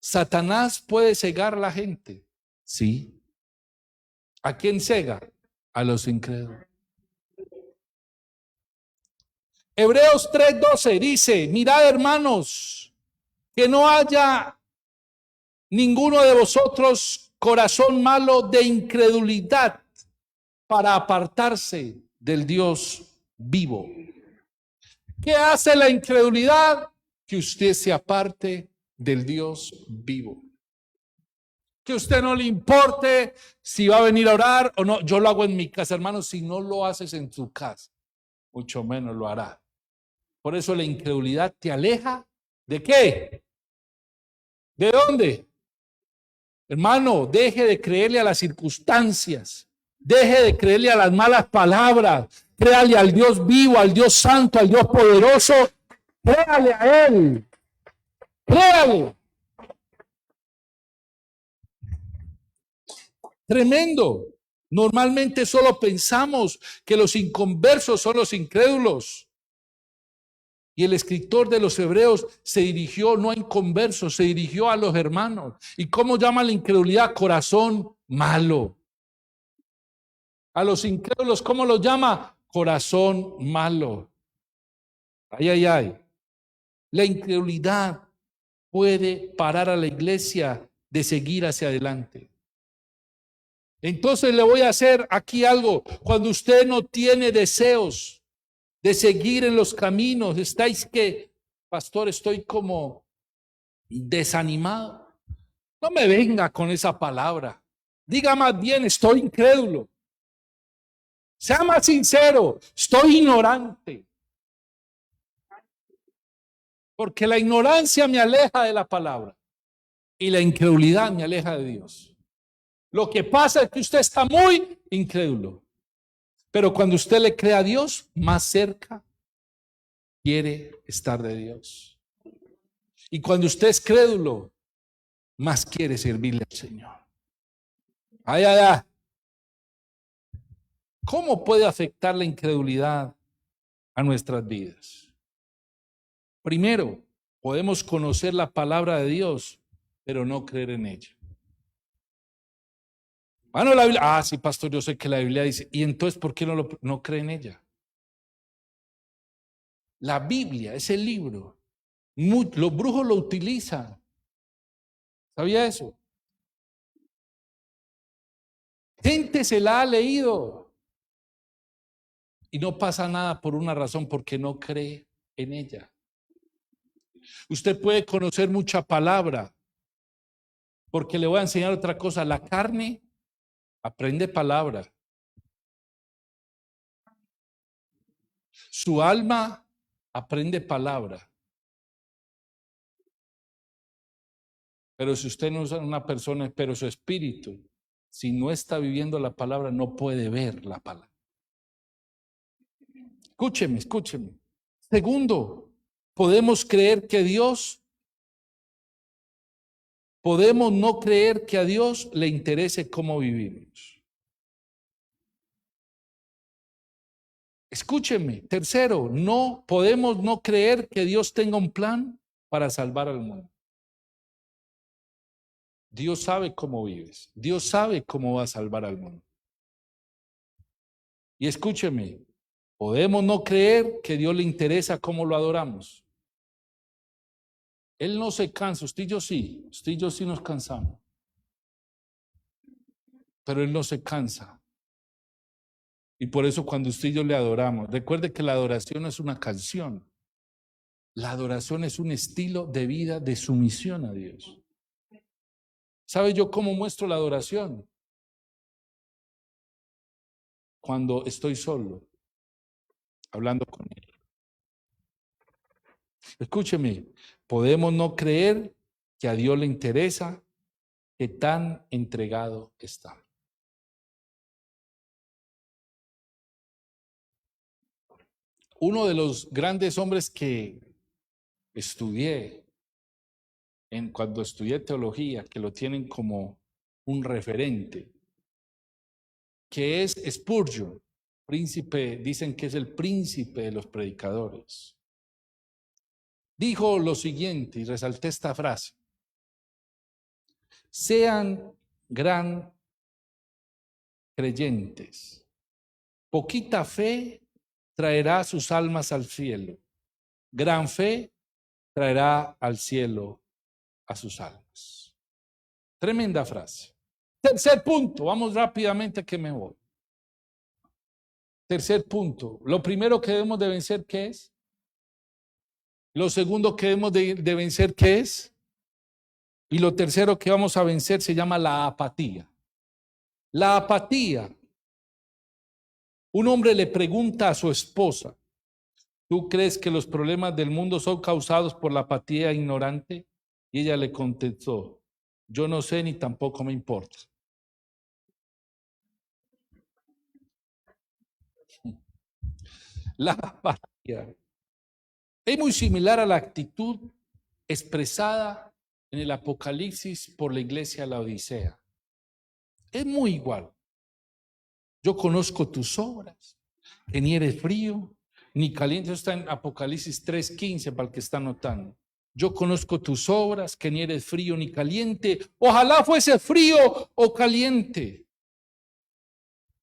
¿Satanás puede cegar a la gente? Sí. ¿A quién cega? A los incrédulos. Hebreos 3:12 dice, mirad hermanos, que no haya ninguno de vosotros corazón malo de incredulidad para apartarse del Dios vivo. ¿Qué hace la incredulidad? Que usted se aparte del Dios vivo. Que a usted no le importe si va a venir a orar o no. Yo lo hago en mi casa, hermano. Si no lo haces en tu casa, mucho menos lo hará. Por eso la incredulidad te aleja. ¿De qué? ¿De dónde? Hermano, deje de creerle a las circunstancias. Deje de creerle a las malas palabras. Créale al Dios vivo, al Dios santo, al Dios poderoso. Créale a Él. Créale. Tremendo. Normalmente solo pensamos que los inconversos son los incrédulos. Y el escritor de los Hebreos se dirigió no a inconversos, se dirigió a los hermanos. ¿Y cómo llama la incredulidad? Corazón malo. A los incrédulos, ¿cómo los llama? Corazón malo. Ay, ay, ay. La incredulidad puede parar a la iglesia de seguir hacia adelante. Entonces le voy a hacer aquí algo. Cuando usted no tiene deseos de seguir en los caminos, estáis que, pastor, estoy como desanimado. No me venga con esa palabra. Diga más bien, estoy incrédulo. Sea más sincero, estoy ignorante. Porque la ignorancia me aleja de la palabra y la incredulidad me aleja de Dios. Lo que pasa es que usted está muy incrédulo. Pero cuando usted le cree a Dios, más cerca quiere estar de Dios. Y cuando usted es crédulo, más quiere servirle al Señor. Ay, ay, ay. ¿Cómo puede afectar la incredulidad a nuestras vidas? Primero, podemos conocer la palabra de Dios, pero no creer en ella. No, la Biblia, sí, pastor, yo sé que la Biblia dice, y entonces, ¿por qué no cree en ella? La Biblia es el libro. Los brujos lo utilizan. ¿Sabía eso? Gente se la ha leído y no pasa nada por una razón, porque no cree en ella. Usted puede conocer mucha palabra, porque le voy a enseñar otra cosa. La carne aprende palabra. Su alma aprende palabra. Pero si usted no es una persona, pero su espíritu, si no está viviendo la palabra, no puede ver la palabra. Escúcheme, escúcheme. Segundo, podemos no creer que a Dios le interese cómo vivimos. Escúcheme. Tercero, podemos no creer que Dios tenga un plan para salvar al mundo. Dios sabe cómo vives. Dios sabe cómo va a salvar al mundo. Y escúcheme, podemos no creer que Dios le interesa cómo lo adoramos. Él no se cansa, usted y yo sí nos cansamos. Pero Él no se cansa. Y por eso cuando usted y yo le adoramos, recuerde que la adoración no es una canción. La adoración es un estilo de vida de sumisión a Dios. ¿Sabe yo cómo muestro la adoración? Cuando estoy solo, hablando con Él. Escúcheme, podemos no creer que a Dios le interesa que tan entregado está. Uno de los grandes hombres que estudié, cuando estudié teología, que lo tienen como un referente, que es Spurgeon, dicen que es el príncipe de los predicadores. Dijo lo siguiente, y resalté esta frase: sean gran creyentes, poquita fe traerá sus almas al cielo, gran fe traerá al cielo a sus almas. Tremenda frase. Tercer punto, vamos rápidamente que me voy. Tercer punto, lo primero que debemos de vencer, ¿qué es? Lo segundo que debemos de vencer, ¿qué es? Y lo tercero que vamos a vencer se llama la apatía. La apatía. Un hombre le pregunta a su esposa: ¿tú crees que los problemas del mundo son causados por la apatía ignorante? Y ella le contestó: yo no sé ni tampoco me importa. La apatía es muy similar a la actitud expresada en el Apocalipsis por la iglesia de la Odisea. Es muy igual. Yo conozco tus obras, que ni eres frío ni caliente. Eso está en Apocalipsis 3:15 para el que está anotando. Yo conozco tus obras, que ni eres frío ni caliente. Ojalá fuese frío o caliente.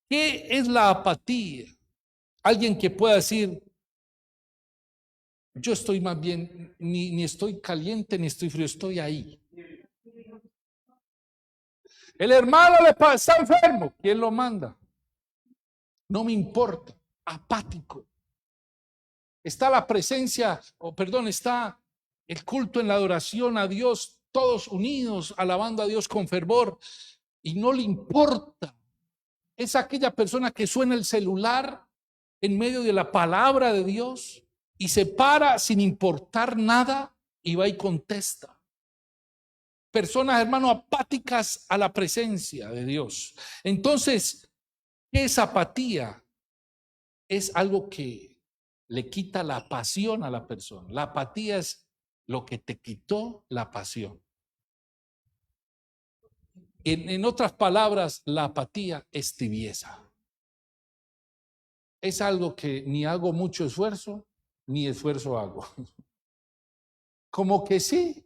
¿Qué es la apatía? Alguien que pueda decir: yo estoy más bien, ni estoy caliente ni estoy frío, estoy ahí. El hermano está enfermo, ¿quién lo manda? No me importa, apático. Está la presencia, está el culto en la adoración a Dios, todos unidos, alabando a Dios con fervor, y no le importa. Es aquella persona que suena el celular en medio de la palabra de Dios y se para sin importar nada y va y contesta. Personas, hermano, apáticas a la presencia de Dios. Entonces, ¿qué es apatía? Es algo que le quita la pasión a la persona. La apatía es lo que te quitó la pasión. En otras palabras, la apatía es tibieza. Es algo que ni hago mucho esfuerzo, ni esfuerzo hago. Como que sí.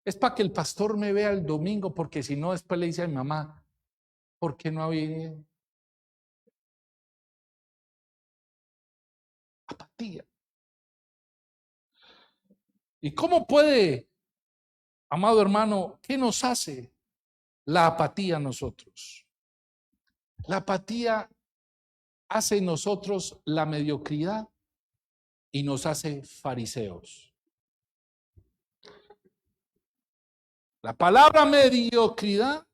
Es para que el pastor me vea el domingo, porque si no, después le dice a mi mamá: ¿por qué no había? Apatía. ¿Y cómo puede, amado hermano, qué nos hace la apatía a nosotros? La apatía hace en nosotros la mediocridad y nos hace fariseos. La palabra mediocridad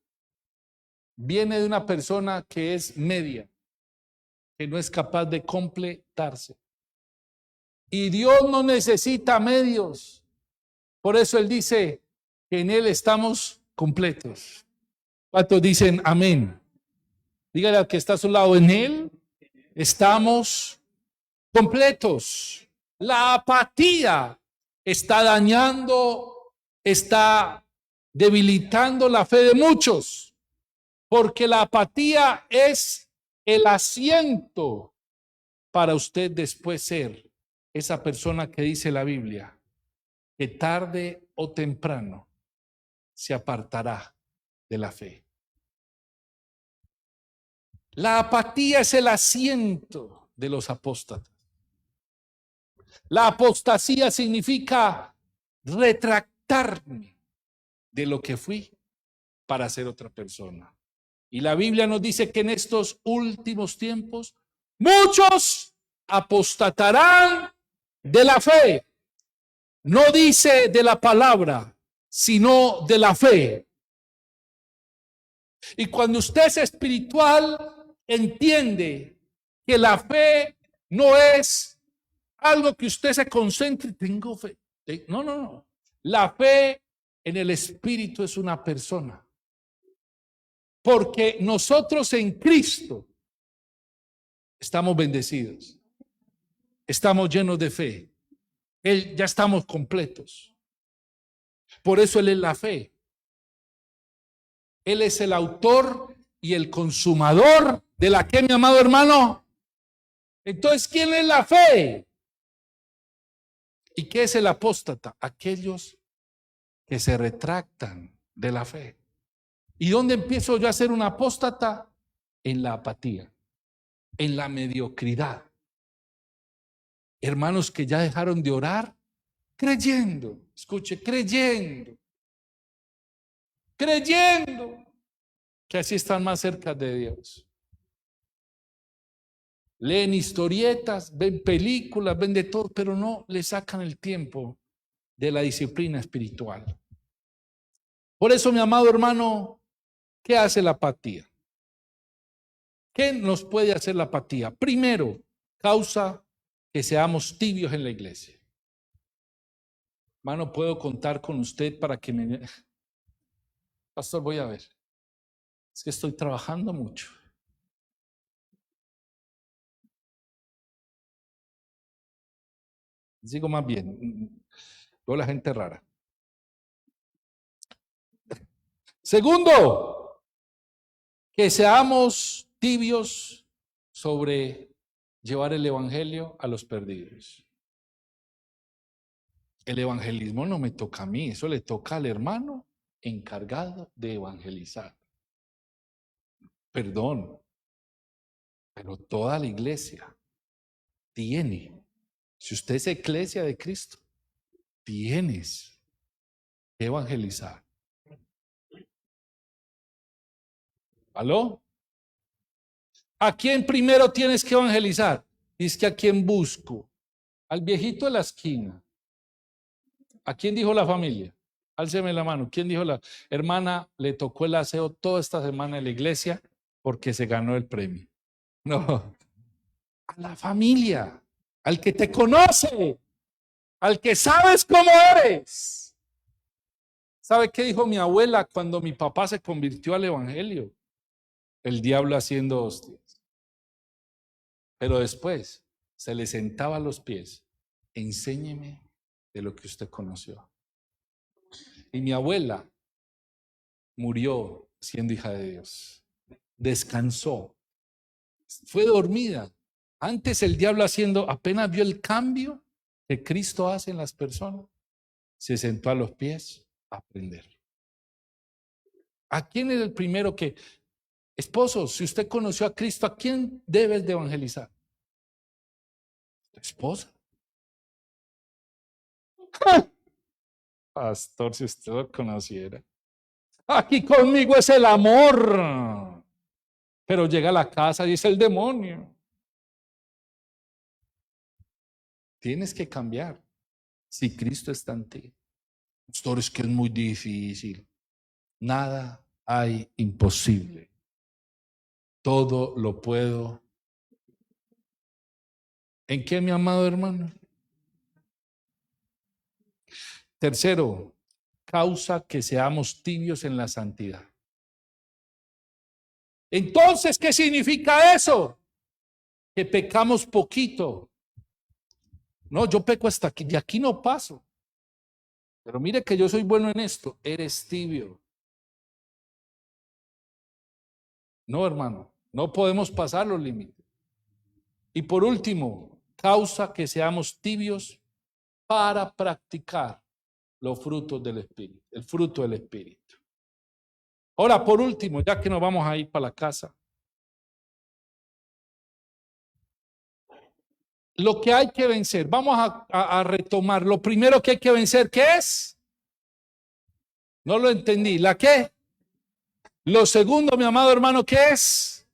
viene de una persona que es media, que no es capaz de completarse. Y Dios no necesita medios. Por eso Él dice que en Él estamos completos. ¿Cuántos dicen amén? Dígale al que está a su lado: en Él estamos completos. La apatía está dañando, está debilitando la fe de muchos, porque la apatía es el asiento para usted después ser esa persona que dice la Biblia, que tarde o temprano se apartará de la fe. La apatía es el asiento de los apóstatas. La apostasía significa retractarme de lo que fui para ser otra persona. Y la Biblia nos dice que en estos últimos tiempos muchos apostatarán de la fe. No dice de la palabra, sino de la fe. Y cuando usted es espiritual, entiende que la fe no es algo que usted se concentre, tengo fe. No, no, no. La fe en el Espíritu es una persona. Porque nosotros en Cristo estamos bendecidos. Estamos llenos de fe. Ya estamos completos. Por eso Él es la fe. Él es el autor y el consumador de la que, mi amado hermano. Entonces, ¿quién es la fe? ¿Y qué es el apóstata? Aquellos que se retractan de la fe. ¿Y dónde empiezo yo a ser un apóstata? En la apatía, en la mediocridad. Hermanos que ya dejaron de orar, creyendo, escuche, creyendo que así están más cerca de Dios. Leen historietas, ven películas, ven de todo, pero no le sacan el tiempo de la disciplina espiritual. Por eso, mi amado hermano, ¿qué hace la apatía? ¿Qué nos puede hacer la apatía? Primero, causa que seamos tibios en la iglesia. Hermano, ¿puedo contar con usted para que me... Pastor, voy a ver. Es que estoy trabajando mucho. Digo más bien, veo la gente rara. Segundo, que seamos tibios sobre llevar el evangelio a los perdidos. El evangelismo no me toca a mí, eso le toca al hermano encargado de evangelizar. Perdón, pero toda la iglesia tiene, si usted es iglesia de Cristo, tienes que evangelizar. ¿Aló? ¿A quién primero tienes que evangelizar? Dice que a quién busco. Al viejito de la esquina. ¿A quién dijo la familia? Álceme la mano. ¿Quién dijo la hermana? Le tocó el aseo toda esta semana en la iglesia porque se ganó el premio. No. A la familia. Al que te conoce. Al que sabes cómo eres. ¿Sabe qué dijo mi abuela cuando mi papá se convirtió al evangelio? El diablo haciendo hostias. Pero después se le sentaba a los pies. Enséñeme de lo que usted conoció. Y mi abuela murió siendo hija de Dios. Descansó. Fue dormida. Antes el diablo haciendo, apenas vio el cambio que Cristo hace en las personas, se sentó a los pies a aprender. ¿A quién es el primero que... Esposos, si usted conoció a Cristo, ¿a quién debes de evangelizar? ¿Tu esposa? Pastor, si usted lo conociera. Aquí conmigo es el amor. Pero llega a la casa y es el demonio. Tienes que cambiar si Cristo está en ti. Pastor, es que es muy difícil. Nada hay imposible. Todo lo puedo. ¿En qué, mi amado hermano? Tercero, causa que seamos tibios en la santidad. Entonces, ¿qué significa eso? Que pecamos poquito No, yo peco hasta aquí, de aquí no paso. Pero mire que yo soy bueno en esto. Eres tibio. No, hermano, no podemos pasar los límites. Y por último, causa que seamos tibios para practicar los frutos del Espíritu, el fruto del Espíritu. Ahora, por último, ya que nos vamos a ir para la casa, lo que hay que vencer, vamos a retomar. Lo primero que hay que vencer, ¿qué es? No lo entendí. ¿La qué? Lo segundo, mi amado hermano, ¿qué es?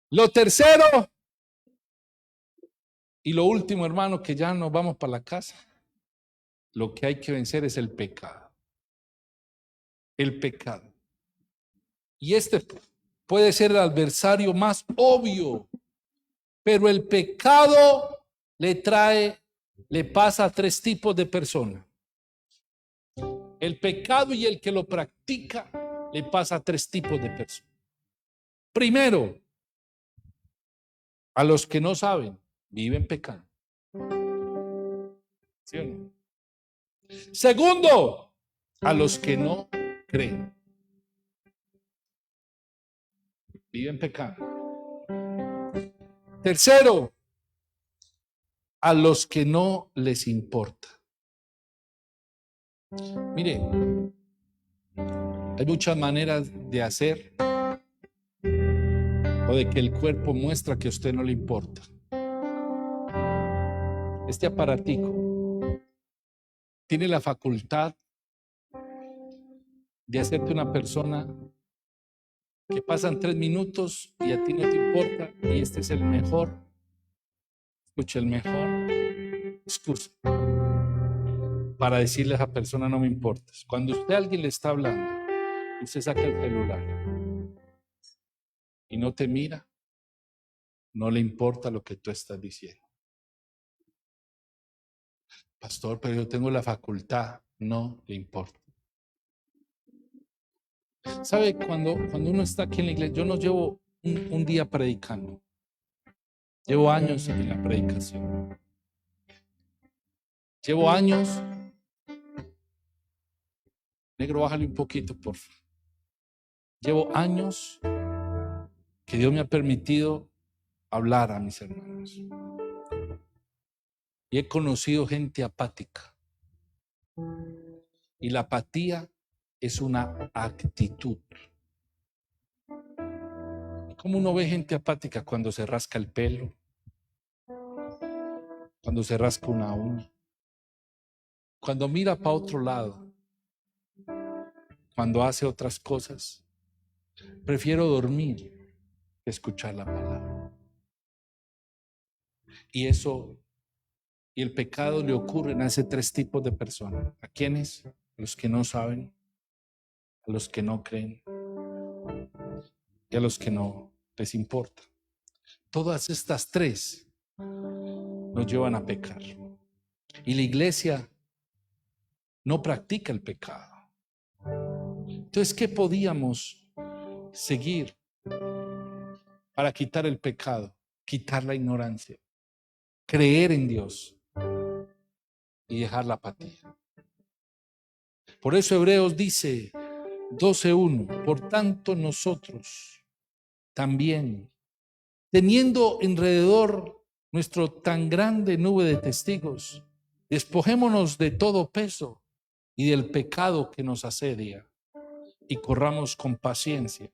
Lo tercero. Y lo último, hermano, que ya nos vamos para la casa. Lo que hay que vencer es el pecado. El pecado. Y este puede ser el adversario más obvio, pero el pecado le pasa a tres tipos de personas. El pecado y el que lo practica le pasa a tres tipos de personas. Primero, a los que no saben, viven pecando. ¿Sí o no? Segundo, a los que no creen, viven pecando. Tercero, a los que no les importa. Mire, hay muchas maneras de hacer o de que el cuerpo muestra que a usted no le importa. Este aparatico tiene la facultad de hacerte una persona que pasan 3 minutos y a ti no te importa, y este es el mejor, escucha, el mejor excusa para decirle a esa persona no me importas. Cuando usted a alguien le está hablando, usted saca el celular y no te mira, no le importa lo que tú estás diciendo. Pastor, pero yo tengo la facultad, no le importa. ¿Sabe? Cuando uno está aquí en la iglesia, yo no llevo un día predicando. Llevo años en la predicación. Llevo años. Negro, bájale un poquito, por favor. Llevo años que Dios me ha permitido hablar a mis hermanos. Y he conocido gente apática. Y la apatía es una actitud. ¿Cómo uno ve gente apática? Cuando se rasca el pelo, cuando se rasca una uña, cuando mira para otro lado, cuando hace otras cosas. Prefiero dormir que escuchar la palabra. Y el pecado le ocurre a ese tres tipos de personas. ¿A quiénes? A los que no saben, a los que no creen y a los que no les importa. Todas estas tres nos llevan a pecar. Y la iglesia no practica el pecado. Entonces, ¿qué podíamos seguir para quitar el pecado? Quitar la ignorancia, creer en Dios y dejar la apatía. Por eso Hebreos dice 12:1, por tanto nosotros también, teniendo alrededor nuestro tan grande nube de testigos, despojémonos de todo peso y del pecado que nos asedia y corramos con paciencia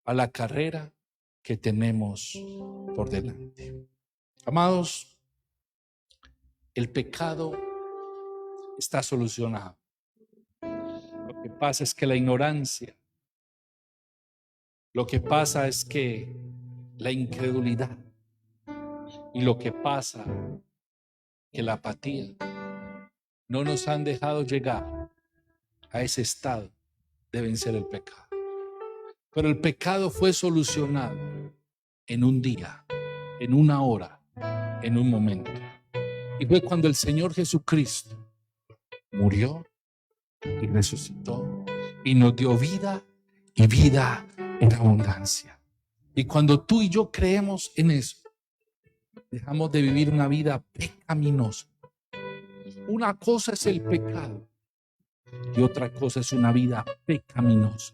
a la carrera que tenemos por delante. Amados, el pecado está solucionado. Lo que pasa es que la ignorancia, lo que pasa es que la incredulidad y lo que pasa que la apatía no nos han dejado llegar a ese estado de vencer el pecado. Pero el pecado fue solucionado en un día, en una hora, en un momento. Y fue cuando el Señor Jesucristo murió y resucitó y nos dio vida y vida en abundancia. Y cuando tú y yo creemos en eso, Dejamos de vivir una vida pecaminosa. Una cosa es el pecado y otra cosa es una vida pecaminosa.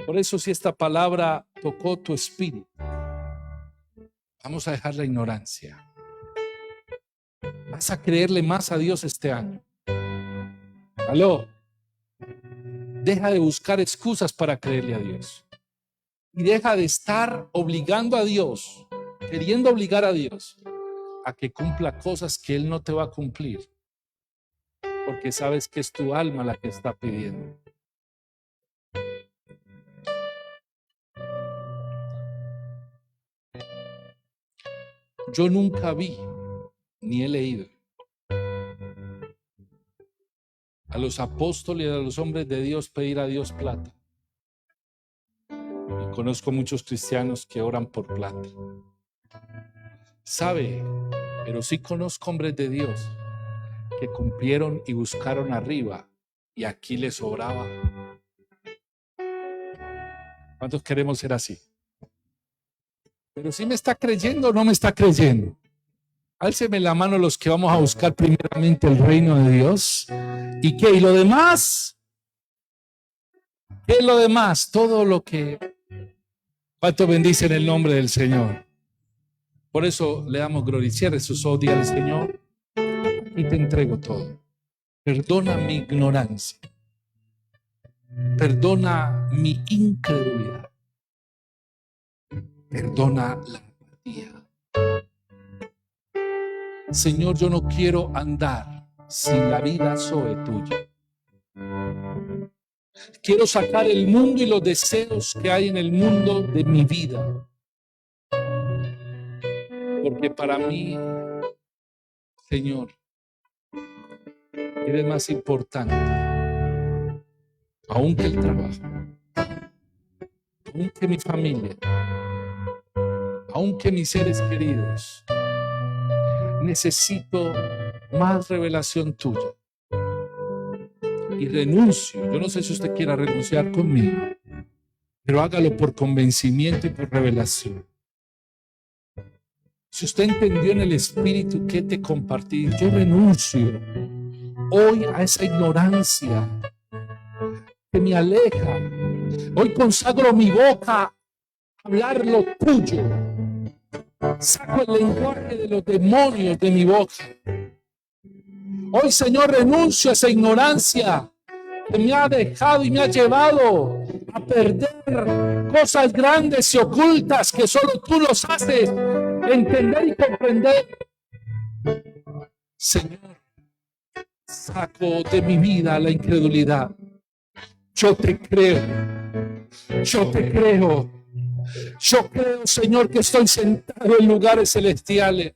Por eso, si esta palabra tocó tu espíritu, vamos a dejar la ignorancia. Vas a creerle más a Dios este año. Aló. Deja de buscar excusas para creerle a Dios. Y deja de estar obligando a Dios, queriendo obligar a Dios a que cumpla cosas que Él no te va a cumplir. Porque sabes que es tu alma la que está pidiendo. Yo nunca vi ni he leído a los apóstoles y a los hombres de Dios pedir a Dios plata. Y conozco muchos cristianos que oran por plata. ¿Sabe? Pero sí conozco hombres de Dios que cumplieron y buscaron arriba y aquí les sobraba. ¿Cuántos queremos ser así? Pero si me está creyendo o no me está creyendo. Álceme la mano los que vamos a buscar primeramente el reino de Dios. ¿Y qué? ¿Y lo demás? ¿Qué es lo demás? Todo lo que... ¿Cuánto bendicen el nombre del Señor? Por eso le damos gloria. Cierre sus ojos, dígale, Señor, y te entrego todo. Perdona mi ignorancia. Perdona mi incredulidad. Perdona la apatía. Señor, yo no quiero andar sin la vida Zoe tuya. Quiero sacar el mundo y los deseos que hay en el mundo de mi vida. Porque para mí, Señor, eres más importante, aún que el trabajo, aún que mi familia, aún que mis seres queridos. Necesito más revelación tuya. Y renuncio. Yo no sé si usted quiera renunciar conmigo, pero hágalo por convencimiento y por revelación. Si usted entendió en el Espíritu que te compartí, yo renuncio hoy a esa ignorancia que me aleja. Hoy consagro mi boca a hablar lo tuyo. Saco el lenguaje de los demonios de mi boca. Hoy, Señor, renuncio a esa ignorancia que me ha dejado y me ha llevado a perder cosas grandes y ocultas que solo tú los haces entender y comprender. Señor, saco de mi vida la incredulidad. Yo te creo. Yo te creo. Yo creo, Señor, que estoy sentado en lugares celestiales.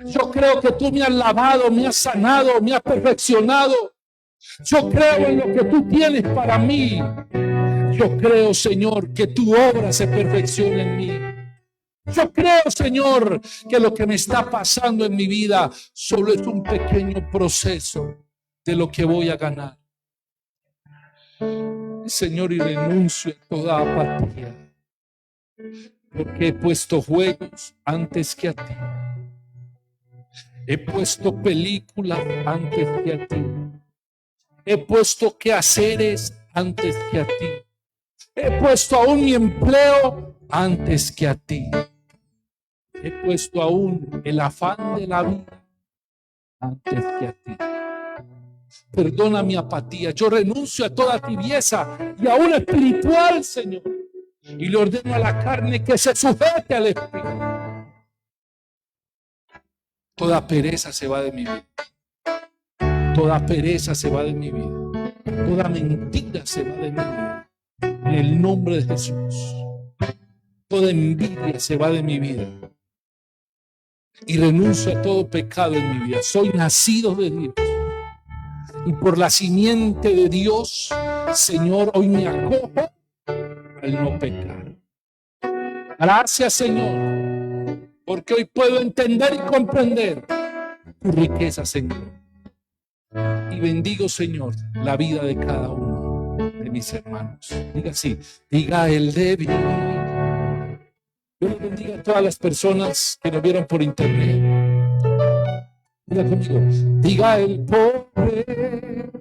Yo creo que tú me has lavado, me has sanado, me has perfeccionado. Yo creo en lo que tú tienes para mí. Yo creo, Señor, que tu obra se perfecciona en mí. Yo creo, Señor, que lo que me está pasando en mi vida solo es un pequeño proceso de lo que voy a ganar. Señor, y renuncio a toda apatía. Porque he puesto juegos antes que a ti. He puesto películas antes que a ti. He puesto quehaceres antes que a ti. He puesto aún mi empleo antes que a ti. He puesto aún el afán de la vida antes que a ti. Perdona mi apatía. Yo renuncio a toda tibieza y aún espiritual, Señor. Y le ordeno a la carne que se sujete al Espíritu. Toda pereza se va de mi vida. Toda pereza se va de mi vida. Toda mentira se va de mi vida. En el nombre de Jesús. Toda envidia se va de mi vida. Y renuncio a todo pecado en mi vida. Soy nacido de Dios. Y por la simiente de Dios, Señor, hoy me acojo al no pecar. Gracias, Señor, porque hoy puedo entender y comprender tu riqueza, Señor. Y bendigo, Señor, la vida de cada uno de mis hermanos. Diga así, diga el débil Dios bendiga a todas las personas que nos vieron por internet. Diga conmigo, diga el pobre.